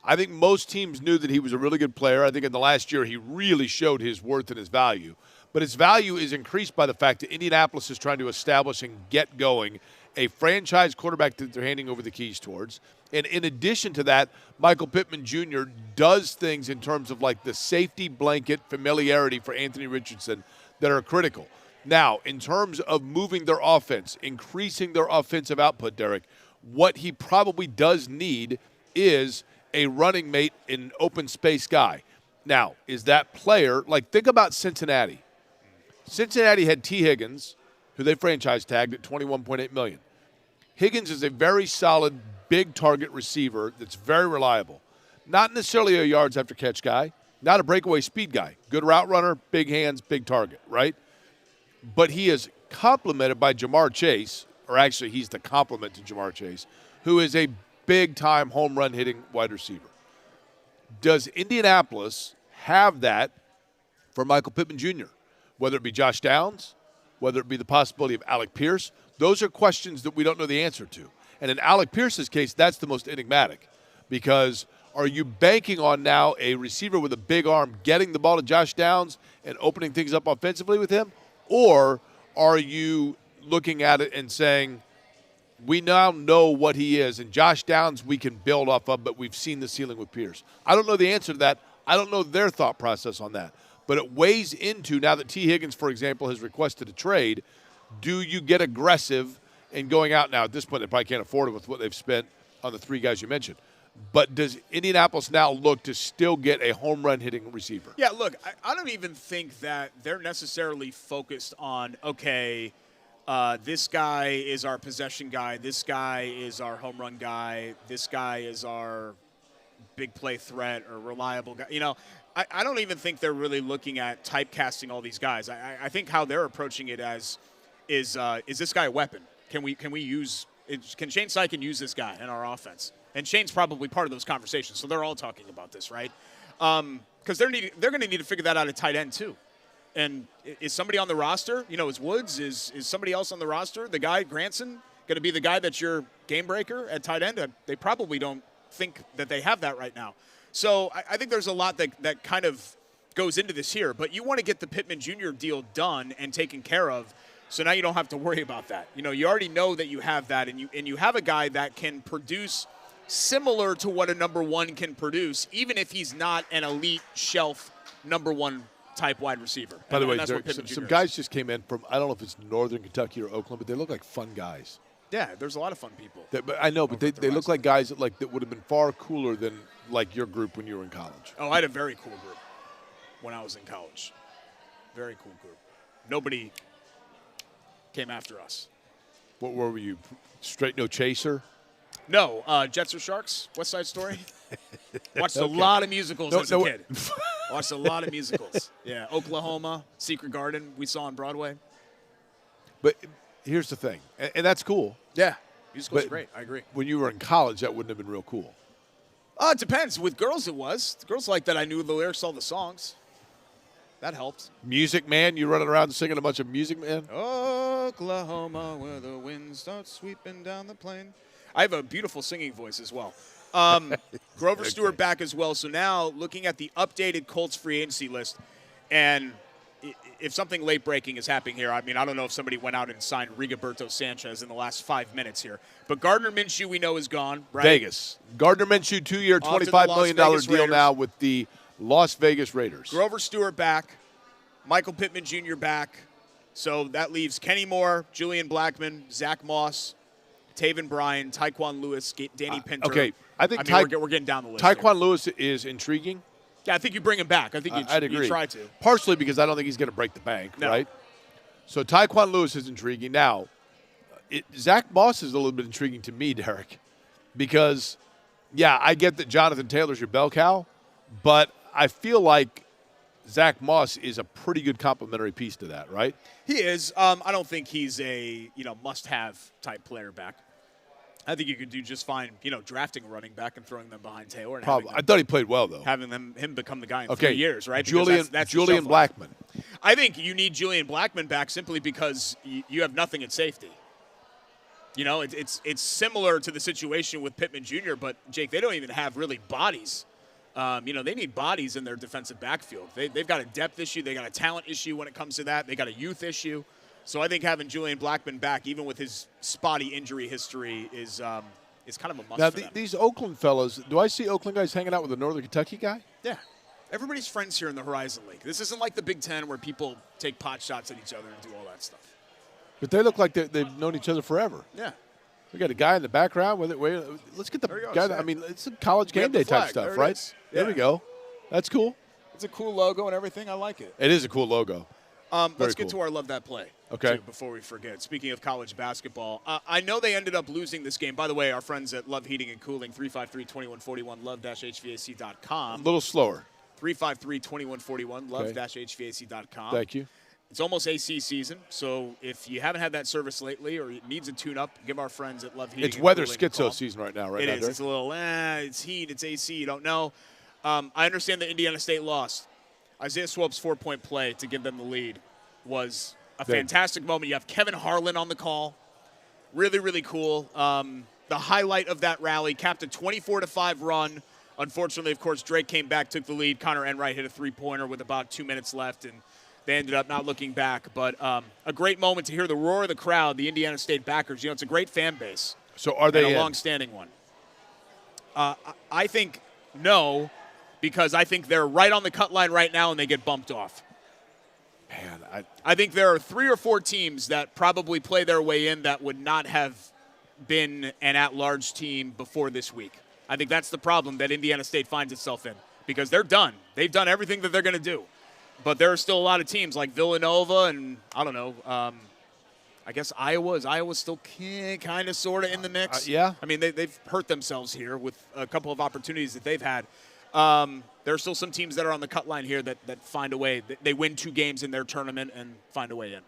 I think most teams knew that he was a really good player. I think in the last year he really showed his worth and his value. But his value is increased by the fact that Indianapolis is trying to establish and get going a franchise quarterback that they're handing over the keys towards. And in addition to that, Michael Pittman Jr. does things in terms of like the safety blanket familiarity for Anthony Richardson that are critical. Now, in terms of moving their offense, increasing their offensive output, Derek, what he probably does need is a running mate, an open space guy. Now, is that player, like think about Cincinnati. Cincinnati had T. Higgins, who they franchise tagged at $21.8 million. Higgins is a very solid, big target receiver that's very reliable. Not necessarily a yards after catch guy, not a breakaway speed guy. Good route runner, big hands, big target, right? But he is complemented by Jamar Chase, or actually he's the complement to Jamar Chase, who is a big-time home run hitting wide receiver. Does Indianapolis have that for Michael Pittman Jr.? Whether it be Josh Downs, whether it be the possibility of Alec Pierce, those are questions that we don't know the answer to. And in Alec Pierce's case, that's the most enigmatic because are you banking on now a receiver with a big arm getting the ball to Josh Downs and opening things up offensively with him? Or are you looking at it and saying, we now know what he is, and Josh Downs we can build off of, but we've seen the ceiling with Pierce? I don't know the answer to that. I don't know their thought process on that. But it weighs into, now that T. Higgins, for example, has requested a trade, do you get aggressive in going out now? At this point, they probably can't afford it with what they've spent on the 3 guys you mentioned. But does Indianapolis now look to still get a home run hitting receiver? Yeah, look, I don't even think that they're necessarily focused on, okay, this guy is our possession guy, this guy is our home run guy, this guy is our big play threat or reliable guy. You know, I don't even think they're really looking at typecasting all these guys. I think how they're approaching it as is this guy a weapon? Can Shane Steichen use this guy in our offense? And Shane's probably part of those conversations, so they're all talking about this, right? Because they're going to need to figure that out at tight end too. And is somebody on the roster? You know, is Woods? Is somebody else on the roster? The guy Granson going to be the guy that's your game breaker at tight end? They probably don't think that they have that right now. So I think there's a lot that kind of goes into this here. But you want to get the Pittman Jr. deal done and taken care of, so now you don't have to worry about that. You know, you already know that you have that, and you have a guy that can produce similar to what a number 1 can produce, even if he's not an elite shelf number 1 type wide receiver. By the way, some guys just came in from, I don't know if it's Northern Kentucky or Oakland, but they look like fun guys. Yeah, there's a lot of fun people. But I know, but they look like guys that would have been far cooler than like your group when you were in college. Oh, I had a very cool group when I was in college. Very cool group. Nobody came after us. What were you? Straight no chaser? No, Jets or Sharks, West Side Story. Watched a lot of musicals as a kid. Watched a lot of musicals. Yeah, Oklahoma, Secret Garden, we saw on Broadway. But here's the thing, and that's cool. Yeah, musicals But are great. I agree. When you were in college, that wouldn't have been real cool. It depends. With girls, it was. The girls like that I knew the lyrics, all the songs. That helped. Music Man, you running around singing a bunch of Music Man? Oklahoma, where the wind starts sweeping down the plain. I have a beautiful singing voice as well. Grover Stewart back as well. So now looking at the updated Colts free agency list, and if something late breaking is happening here, I mean, I don't know if somebody went out and signed Rigoberto Sanchez in the last 5 minutes here. But Gardner Minshew, we know, is gone, right? Vegas. Gardner Minshew, 2-year, $25 million deal now with the Las Vegas Raiders. Grover Stewart back. Michael Pittman Jr. back. So that leaves Kenny Moore, Julian Blackmon, Zach Moss, Taven Bryan, Tyquan Lewis, Danny Pinter. Okay, I think we're getting down the list. Tyquan here. Lewis is intriguing. Yeah, I think you bring him back. I think I'd agree. You try to. Partially because I don't think he's going to break the bank, right? So Tyquan Lewis is intriguing. Now, Zach Moss is a little bit intriguing to me, Derek, because, yeah, I get that Jonathan Taylor's your bell cow, but I feel like Zach Moss is a pretty good complementary piece to that, right? He is. I don't think he's a must-have type player back. I think you could do just fine, drafting a running back and throwing them behind Taylor. And Probably. I thought he played well, though. Having him become the guy in 3 years, right? Julian Blackmon. I think you need Julian Blackmon back simply because you have nothing at safety. It's similar to the situation with Pittman Jr., but, Jake, they don't even have really bodies. They need bodies in their defensive backfield. They've got a depth issue. They got a talent issue when it comes to that. They got a youth issue. So I think having Julian Blackmon back, even with his spotty injury history, is kind of a must now, for them. These Oakland fellas, do I see Oakland guys hanging out with a Northern Kentucky guy? Yeah. Everybody's friends here in the Horizon League. This isn't like the Big Ten where people take pot shots at each other and do all that stuff. But they look like they've known each other forever. Yeah. We got a guy in the background. Let's get the guy. I mean, it's a college game day type stuff, right? Yeah. There we go. That's cool. It's a cool logo and everything. I like it. It is a cool logo. Let's get to our Love That Play. Okay. Too, before we forget. Speaking of college basketball, I know they ended up losing this game. By the way, our friends at Love Heating and Cooling, 353-2141, love-hvac.com. A little slower. 353-2141, love-hvac.com. Thank you. It's almost AC season, so if you haven't had that service lately or it needs a tune-up, give our friends at Love Heating It's weather Cooling schizo season right now, right? It is. It's a little, it's heat, it's AC, you don't know. I understand that Indiana State lost. Isaiah Swope's 4-point play to give them the lead was a fantastic moment. You have Kevin Harlan on the call. Really, really cool. The highlight of that rally capped a 24-5 run. Unfortunately, of course, Drake came back, took the lead. Connor Enright hit a three-pointer with about 2 minutes left, and they ended up not looking back. But a great moment to hear the roar of the crowd, the Indiana State backers. It's a great fan base. So are they a long-standing one? I think no, because I think they're right on the cut line right now, and they get bumped off. Man, I think there are 3 or 4 teams that probably play their way in that would not have been an at-large team before this week. I think that's the problem that Indiana State finds itself in because they're done. They've done everything that they're going to do. But there are still a lot of teams like Villanova and, I don't know, I guess Iowa's still kind of sort of in the mix. Yeah. I mean, they've hurt themselves here with a couple of opportunities that they've had. There are still some teams that are on the cut line here that find a way. They win 2 games in their tournament and find a way in.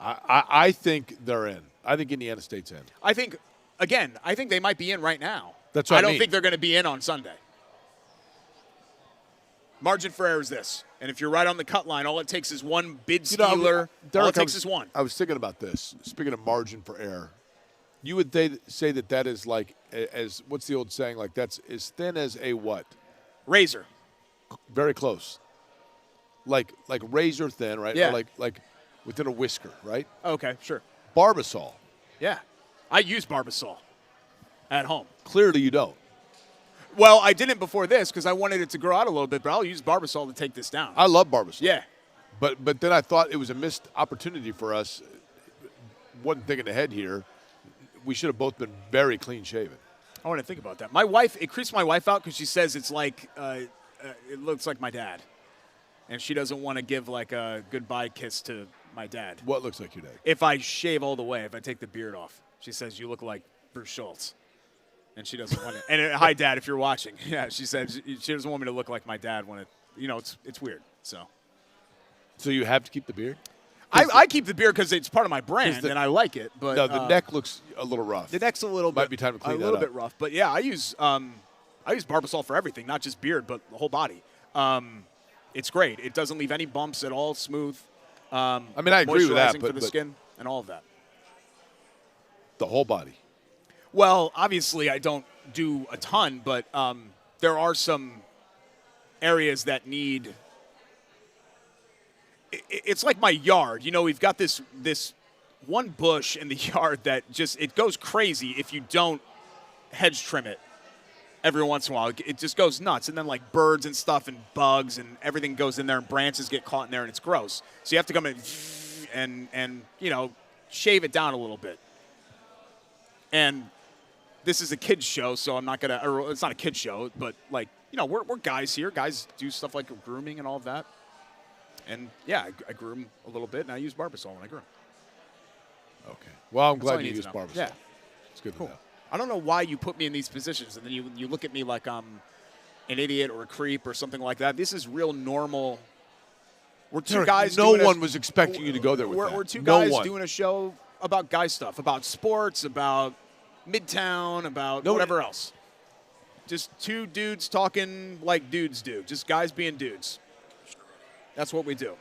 I think they're in. I think Indiana State's in. I think they might be in right now. That's what I don't mean. think they're going to be in on Sunday. Margin for error is this. And if you're right on the cut line, all it takes is one bid stealer. All it takes is one. I was thinking about this. Speaking of margin for error, you would say that is like, as what's the old saying? Like that's as thin as a what? Razor. Very close. Like razor thin, right? Yeah. Or like within a whisker, right? Okay, sure. Barbasol. Yeah. I use Barbasol at home. Clearly you don't. Well, I didn't before this because I wanted it to grow out a little bit, but I'll use Barbasol to take this down. I love Barbasol. Yeah. But then I thought it was a missed opportunity for us. Wasn't thinking ahead here. We should have both been very clean shaven. I want to think about that. My wife, it creeps my wife out because she says it's like, it looks like my dad. And she doesn't want to give like a goodbye kiss to my dad. What looks like your dad? If I shave all the way, if I take the beard off, she says, you look like Bruce Schultz. And she doesn't want it. And hi, Dad, if you're watching. Yeah, she said she doesn't want me to look like my dad when it's weird. So you have to keep the beard? I keep the beard because it's part of my brand and I like it. But no, the neck looks a little rough. The neck's Might be time to clean that up. a little bit rough. But yeah, I use Barbasol for everything, not just beard, but the whole body. It's great. It doesn't leave any bumps at all. Smooth. I mean, I agree with that, moisturizing for the skin and all of that. The whole body. Well, obviously, I don't do a ton, but there are some areas that need. It's like my yard. We've got this one bush in the yard that it goes crazy if you don't hedge trim it every once in a while. It just goes nuts, and then like birds and stuff and bugs and everything goes in there, and branches get caught in there, and it's gross. So you have to come in and shave it down a little bit. And this is a kids show, so I'm not gonna. Or it's not a kids show, but we're guys here. Guys do stuff like grooming and all of that. And yeah, I groom a little bit, and I use Barbasol when I groom. Okay. Well, I'm That's all glad you need use to know. Barbasol. Yeah. It's good Cool. to know. I don't know why you put me in these positions, and then you look at me like I'm an idiot or a creep or something like that. This is real normal. We're two guys. No one was expecting you to go there with that. We're two guys doing a show about guy stuff, about sports, about Midtown, about whatever else. Just two dudes talking like dudes do. Just guys being dudes. That's what we do.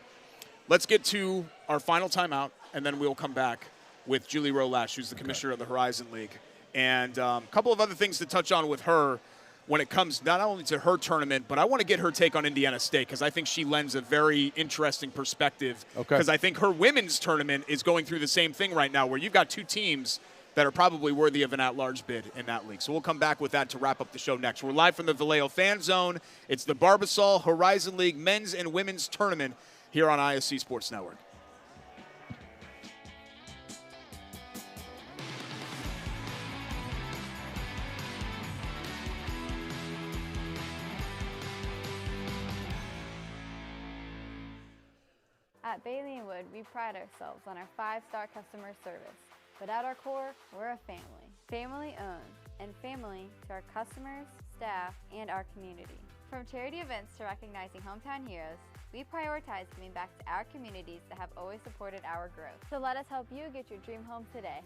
Let's get to our final timeout, and then we'll come back with Julie Roe Lach, who's the commissioner of the Horizon League. And a couple of other things to touch on with her when it comes not only to her tournament, but I want to get her take on Indiana State because I think she lends a very interesting perspective. Because I think her women's tournament is going through the same thing right now where you've got two teams that are probably worthy of an at-large bid in that league. So we'll come back with that to wrap up the show next. We're live from the Valeo Fan Zone. It's the Barbasol Horizon League men's and women's tournament here on ISC Sports Network. At Bailey & Wood, we pride ourselves on our 5-star customer service. But at our core, we're a family. Family owned, and family to our customers, staff, and our community. From charity events to recognizing hometown heroes, we prioritize giving back to our communities that have always supported our growth. So let us help you get your dream home today.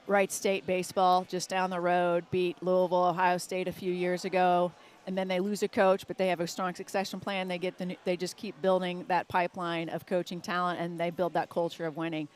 Wright State baseball just down the road beat Louisville, Ohio State a few years ago, and then they lose a coach, but they have a strong succession plan. They just keep building that pipeline of coaching talent, and they build that culture of winning.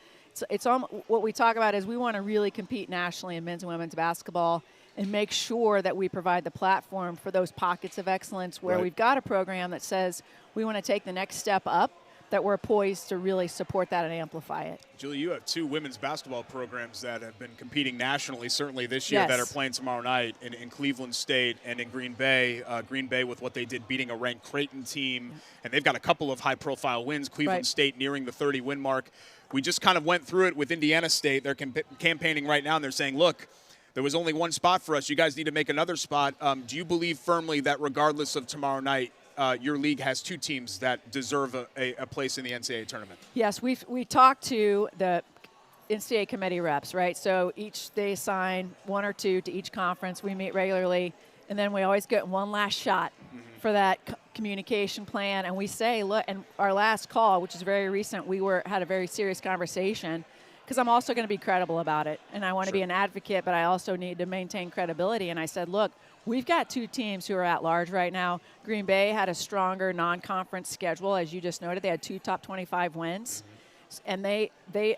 It's what we talk about is we want to really compete nationally in men's and women's basketball and make sure that we provide the platform for those pockets of excellence where we've got a program that says we want to take the next step up, that we're poised to really support that and amplify it. Julie, you have 2 women's basketball programs that have been competing nationally, certainly this year, that are playing tomorrow night in Cleveland State and in Green Bay. Green Bay with what they did beating a ranked Creighton team, and they've got a couple of high-profile wins. Cleveland State nearing the 30-win mark. We just kind of went through it with Indiana State. They're campaigning right now, and they're saying, look, there was only one spot for us. You guys need to make another spot. Do you believe firmly that regardless of tomorrow night, your league has 2 teams that deserve a place in the NCAA tournament? Yes, we talked to the NCAA committee reps, right? So they assign 1 or 2 to each conference. We meet regularly, and then we always get one last shot for that communication plan. And we say, look, and our last call, which is very recent, had a very serious conversation, because I'm also going to be credible about it, and I want to be an advocate, but I also need to maintain credibility. And I said, look, we've got 2 teams who are at large right now. Green Bay had a stronger non-conference schedule, as you just noted. They had 2 top 25 wins, and they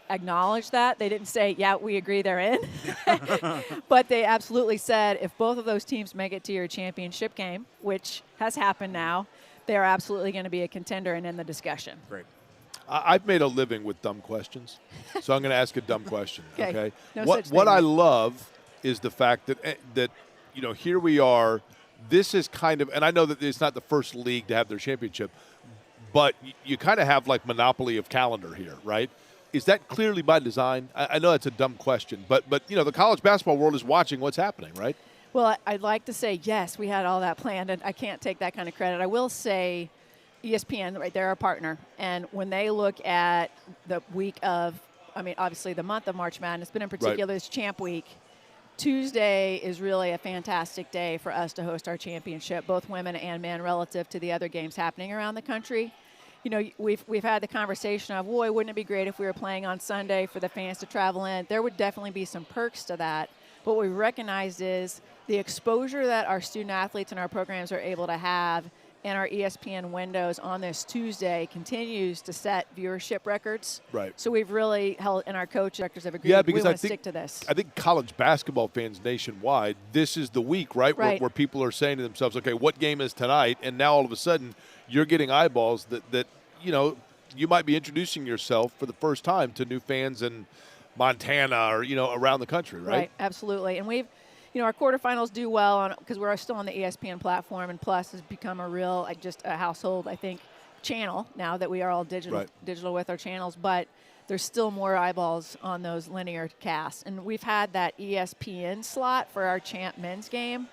acknowledged that. They didn't say, yeah, we agree they're in, but they absolutely said if both of those teams make it to your championship game, which has happened now, they are absolutely going to be a contender and in the discussion. Great. I've made a living with dumb questions, so I'm going to ask a dumb question. Okay. No What I love is the fact that here we are. This is kind of, and I know that it's not the first league to have their championship, but you kind of have like monopoly of calendar here, right? Is that clearly by design? I know that's a dumb question, but the college basketball world is watching what's happening, right? Well, I'd like to say yes, we had all that planned, and I can't take that kind of credit. I will say ESPN, right, they're our partner, and when they look at the week of, obviously the month of March Madness, but in particular this Champ Week, Tuesday is really a fantastic day for us to host our championship, both women and men, relative to the other games happening around the country. We've had the conversation of, boy, wouldn't it be great if we were playing on Sunday for the fans to travel in? There would definitely be some perks to that. But what we recognized is the exposure that our student athletes and our programs are able to have and our ESPN windows on this Tuesday continues to set viewership records. Right. So we've really held, and our coach directors have agreed, because we want to stick to this. I think college basketball fans nationwide, this is the week, right? Where people are saying to themselves, okay, what game is tonight? And now all of a sudden you're getting eyeballs that you might be introducing yourself for the first time to new fans in Montana or, around the country, right? Right, absolutely. And we've, our quarterfinals do well because we're still on the ESPN platform, and Plus has become a real, just a household, I think, channel now that we are all digital with our channels. But there's still more eyeballs on those linear casts. And we've had that ESPN slot for our Champ men's game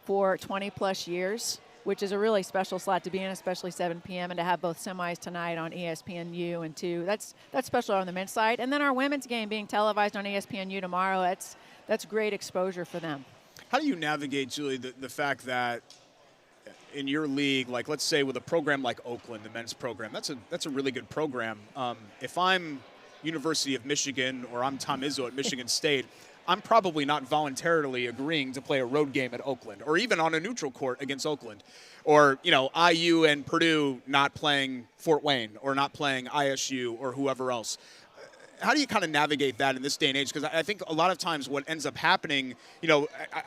for 20-plus years, which is a really special slot to be in, especially 7 p.m., and to have both semis tonight on ESPNU and 2. That's special on the men's side. And then our women's game being televised on ESPNU tomorrow, that's great exposure for them. How do you navigate, Julie, the fact that in your league, like let's say with a program like Oakland, the men's program, that's a really good program. If I'm University of Michigan or I'm Tom Izzo at Michigan State, I'm probably not voluntarily agreeing to play a road game at Oakland or even on a neutral court against Oakland. Or, IU and Purdue not playing Fort Wayne or not playing ISU or whoever else. How do you kind of navigate that in this day and age? Because I think a lot of times what ends up happening,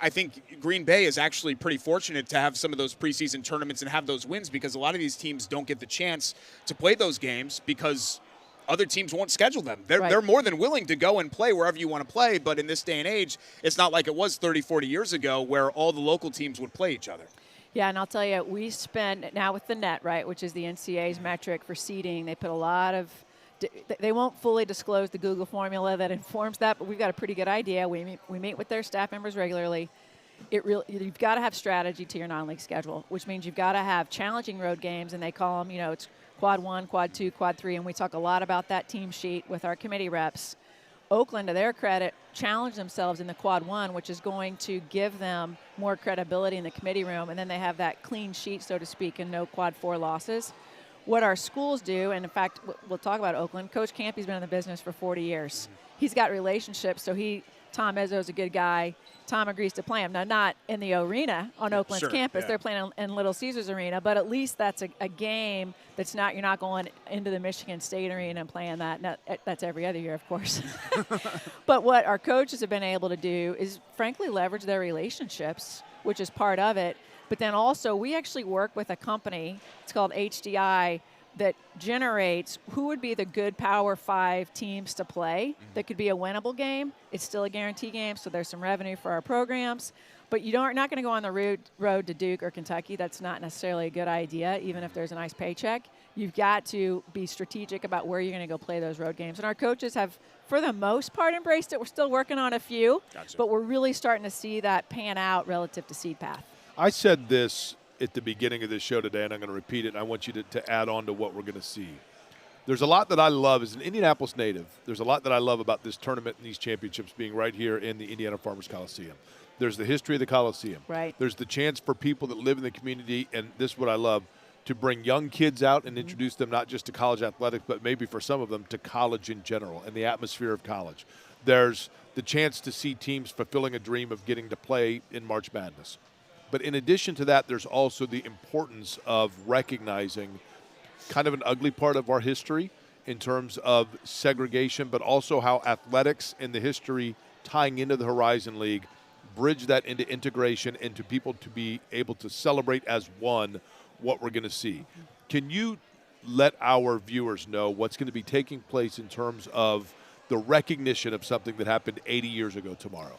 I think Green Bay is actually pretty fortunate to have some of those preseason tournaments and have those wins, because a lot of these teams don't get the chance to play those games because other teams won't schedule them. They're more than willing to go and play wherever you want to play, but in this day and age, it's not like it was 30, 40 years ago where all the local teams would play each other. Yeah, and I'll tell you, we spend now with the net, right, which is the NCAA's metric for seeding. They put a lot of they won't fully disclose the Google formula that informs that, but we've got a pretty good idea. We meet with their staff members regularly. You've got to have strategy to your non-league schedule, which means you've got to have challenging road games, and they call them, it's quad 1, quad 2, quad 3, and we talk a lot about that team sheet with our committee reps. Oakland, to their credit, challenged themselves in the quad 1, which is going to give them more credibility in the committee room, and then they have that clean sheet, so to speak, and no quad 4 losses. what our schools do, and in fact, we'll talk about Oakland. Coach Campy's been in the business for 40 years. He's got relationships, so Tom Izzo's a good guy. Tom agrees to play him. Now, not in the arena on Oakland's campus. They're playing in Little Caesars Arena, but at least that's a game that's not, you're not going into the Michigan State Arena and playing that. Now, that's every other year, of course. But what our coaches have been able to do is, frankly, leverage their relationships, which is part of it. But then also, we actually work with a company, it's called HDI, that generates who would be the good Power 5 teams to play that could be a winnable game. It's still a guarantee game, so there's some revenue for our programs. But you're not going to go on the road to Duke or Kentucky. That's not necessarily a good idea, even if there's a nice paycheck. You've got to be strategic about where you're going to go play those road games. And our coaches have, for the most part, embraced it. We're still working on a few, but we're really starting to see that pan out relative to seed path. I said this at the beginning of this show today, and I'm going to repeat it, and I want you to add on to what we're going to see. There's a lot that I love as an Indianapolis native. There's a lot that I love about this tournament and these championships being right here in the Indiana Farmers Coliseum. There's the history of the Coliseum. Right. There's the chance for people that live in the community, and this is what I love, to bring young kids out and introduce them not just to college athletics, but maybe for some of them to college in general and the atmosphere of college. There's the chance to see teams fulfilling a dream of getting to play in March Madness. But in addition to that, there's also the importance of recognizing kind of an ugly part of our history in terms of segregation, but also how athletics and the history tying into the Horizon League bridge that into integration, into people to be able to celebrate as one what we're going to see. Can you let our viewers know what's going to be taking place in terms of the recognition of something that happened 80 years ago tomorrow?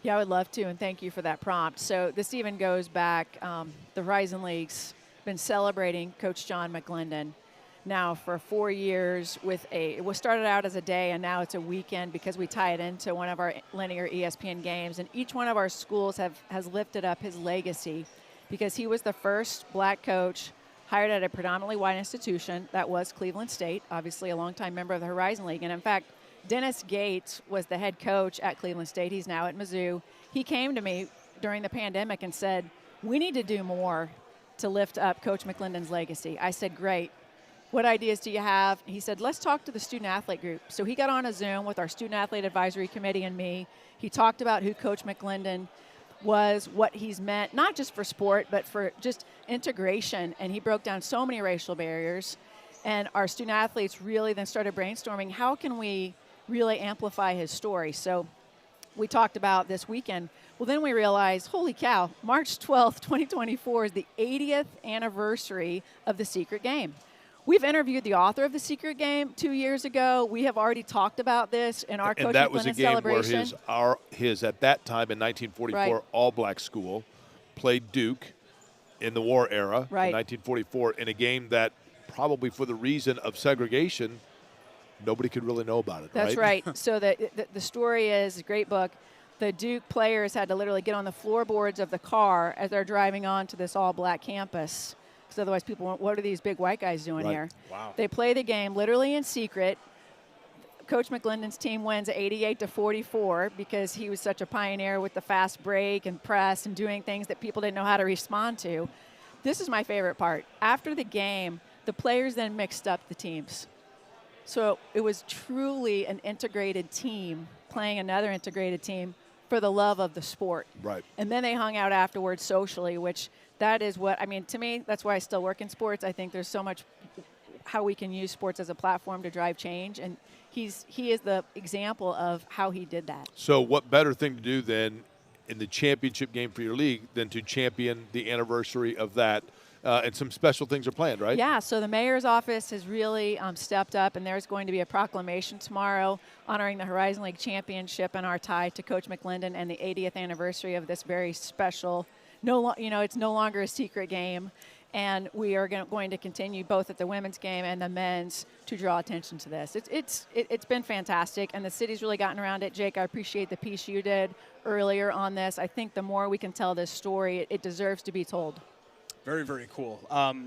Yeah, I would love to, and thank you for that prompt. So this even goes back, the Horizon League's been celebrating Coach John McClendon now for 4 years it was started out as a day, and now it's a weekend because we tie it into one of our linear ESPN games. And each one of our schools has lifted up his legacy because he was the first black coach hired at a predominantly white institution. That was Cleveland State, obviously a longtime member of the Horizon League. And in fact, Dennis Gates was the head coach at Cleveland State. He's now at Mizzou. He came to me during the pandemic and said, we need to do more to lift up Coach McClendon's legacy. I said, great. What ideas do you have? He said, let's talk to the student-athlete group. So he got on a Zoom with our Student-Athlete Advisory Committee and me. He talked about who Coach McClendon was, what he's meant, not just for sport, but for just integration. And he broke down so many racial barriers. And our student-athletes really then started brainstorming, how can we really amplify his story? So we talked about this weekend. Well, then we realized, holy cow, March 12th, 2024 is the 80th anniversary of The Secret Game. We've interviewed the author of The Secret Game 2 years ago. We have already talked about this in our Coach McClendon celebration. And that was a game where his at that time in 1944 all-black school played Duke in the war era in 1944 in a game that probably for the reason of segregation, nobody could really know about it. That's right. So the story is a great book. The Duke players had to literally get on the floorboards of the car as they're driving on to this all-black campus. Because otherwise people went, what are these big white guys doing here? Wow. They play the game literally in secret. Coach McClendon's team wins 88-44 because he was such a pioneer with the fast break and press and doing things that people didn't know how to respond to. This is my favorite part. After the game, the players then mixed up the teams. So it was truly an integrated team playing another integrated team for the love of the sport. Right. And then they hung out afterwards socially, which that is what, I mean, to me, that's why I still work in sports. I think there's so much how we can use sports as a platform to drive change. And he is the example of how he did that. So what better thing to do then in the championship game for your league than to champion the anniversary of that? And some special things are planned, right? Yeah, so the mayor's office has really stepped up, and there's going to be a proclamation tomorrow honoring the Horizon League championship and our tie to Coach McClendon and the 80th anniversary of this very special, it's no longer a secret game. And we are going to continue both at the women's game and the men's to draw attention to this. It's been fantastic, and the city's really gotten around it. Jake, I appreciate the piece you did earlier on this. I think the more we can tell this story, it deserves to be told. Very, very cool.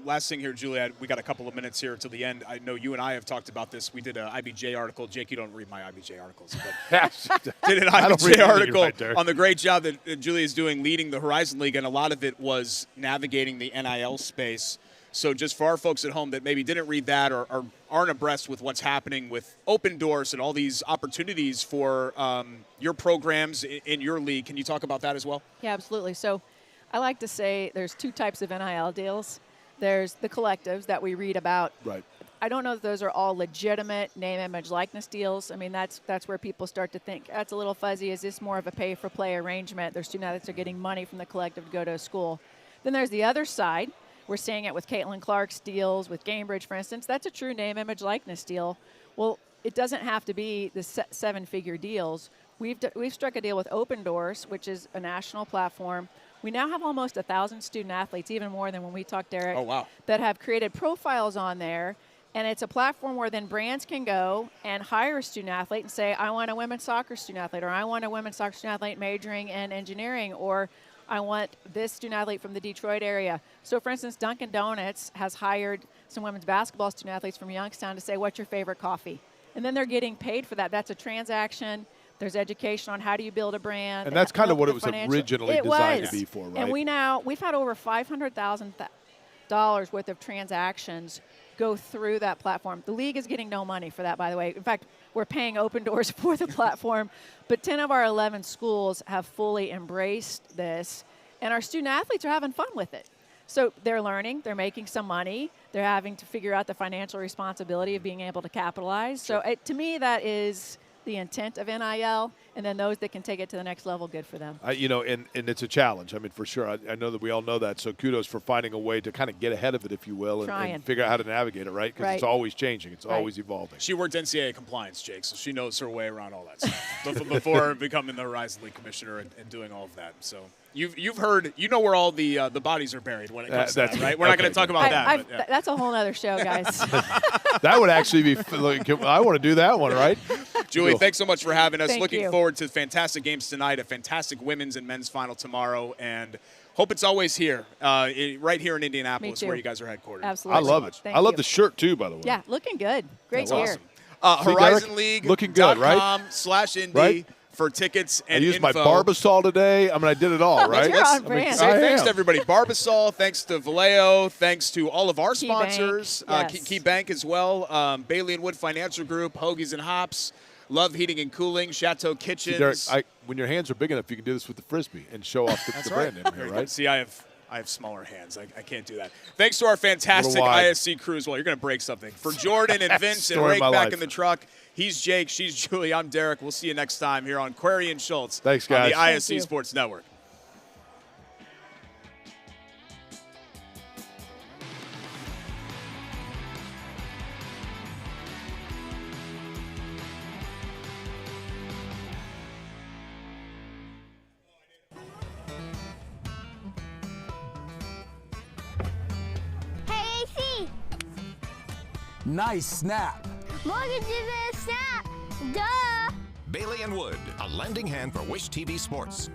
Last thing here, Julie, we got a couple of minutes here till the end. I know you and I have talked about this. We did an IBJ article. Jake, you don't read my IBJ articles, but did an IBJ article on the great job that Julie is doing leading the Horizon League, and a lot of it was navigating the NIL space. So just for our folks at home that maybe didn't read that or aren't abreast with what's happening with Open Doors and all these opportunities for your programs in your league, can you talk about that as well? Yeah, absolutely. So I like to say there's two types of NIL deals. There's the collectives that we read about. Right. I don't know if those are all legitimate name, image, likeness deals. I mean, that's where people start to think, that's a little fuzzy. Is this more of a pay-for-play arrangement? Their student athletes are getting money from the collective to go to a school. Then there's the other side. We're seeing it with Caitlin Clark's deals, with Cambridge, for instance. That's a true name, image, likeness deal. Well, it doesn't have to be the seven-figure deals. We've struck a deal with Open Doors, which is a national platform. We now have almost 1,000 student athletes, even more than when we talked, Derek, that have created profiles on there. And it's a platform where then brands can go and hire a student athlete and say, I want a women's soccer student athlete, or I want a women's soccer student athlete majoring in engineering, or I want this student athlete from the Detroit area. So, for instance, Dunkin' Donuts has hired some women's basketball student athletes from Youngstown to say, what's your favorite coffee? And then they're getting paid for that. That's a transaction. There's education on how do you build a brand. And that's kind of what it was originally designed to be for, right? And we've had over $500,000 worth of transactions go through that platform. The league is getting no money for that, by the way. In fact, we're paying Open Doors for the platform, but 10 of our 11 schools have fully embraced this, and our student athletes are having fun with it. So they're learning, they're making some money, they're having to figure out the financial responsibility of being able to capitalize. So to me, that is the intent of NIL, and then those that can take it to the next level, good for them. And it's a challenge. I mean, for sure. I know that we all know that. So kudos for finding a way to kind of get ahead of it, if you will, and figure out how to navigate it, right? Because it's always changing. It's always evolving. She worked NCAA compliance, Jake, so she knows her way around all that stuff before becoming the Horizon League commissioner and doing all of that. So you've heard, you know where all the bodies are buried when it comes to that, right? We're not going to talk about that. But, that's a whole other show, guys. That would actually be I want to do that one, right? Julie, thanks so much for having us. Thank Looking you. forward to fantastic games tonight, a fantastic women's and men's final tomorrow, and hope it's always here, right here in Indianapolis, where you guys are headquartered. Absolutely. I love it. I love the shirt, too, by the way. Yeah, looking good. Great gear. Awesome. Horizon League. Looking good, right? /Indy right? for tickets and I used info. my Barbasol today. I mean, I did it all, right? You're on brand. Thanks to everybody. Barbasol, thanks to Valeo, thanks to all of our sponsors. Key Bank as well, Bailey & Wood Financial Group, Hoagies and Hops, Love Heating and Cooling, Chateau Kitchens. Derek, when your hands are big enough, you can do this with the Frisbee and show off the brand name here, right? See, I have smaller hands. I can't do that. Thanks to our fantastic ISC crew as well. You're going to break something. For Jordan and Vince and Rake back in the truck, he's Jake, she's Julie, I'm Derek. We'll see you next time here on Query and Schultz. Thanks, guys. On the ISC Sports Network. Hey, AC. Nice snap. Mortgage is a snap. Duh. Bailey & Wood, a lending hand for Wish TV Sports.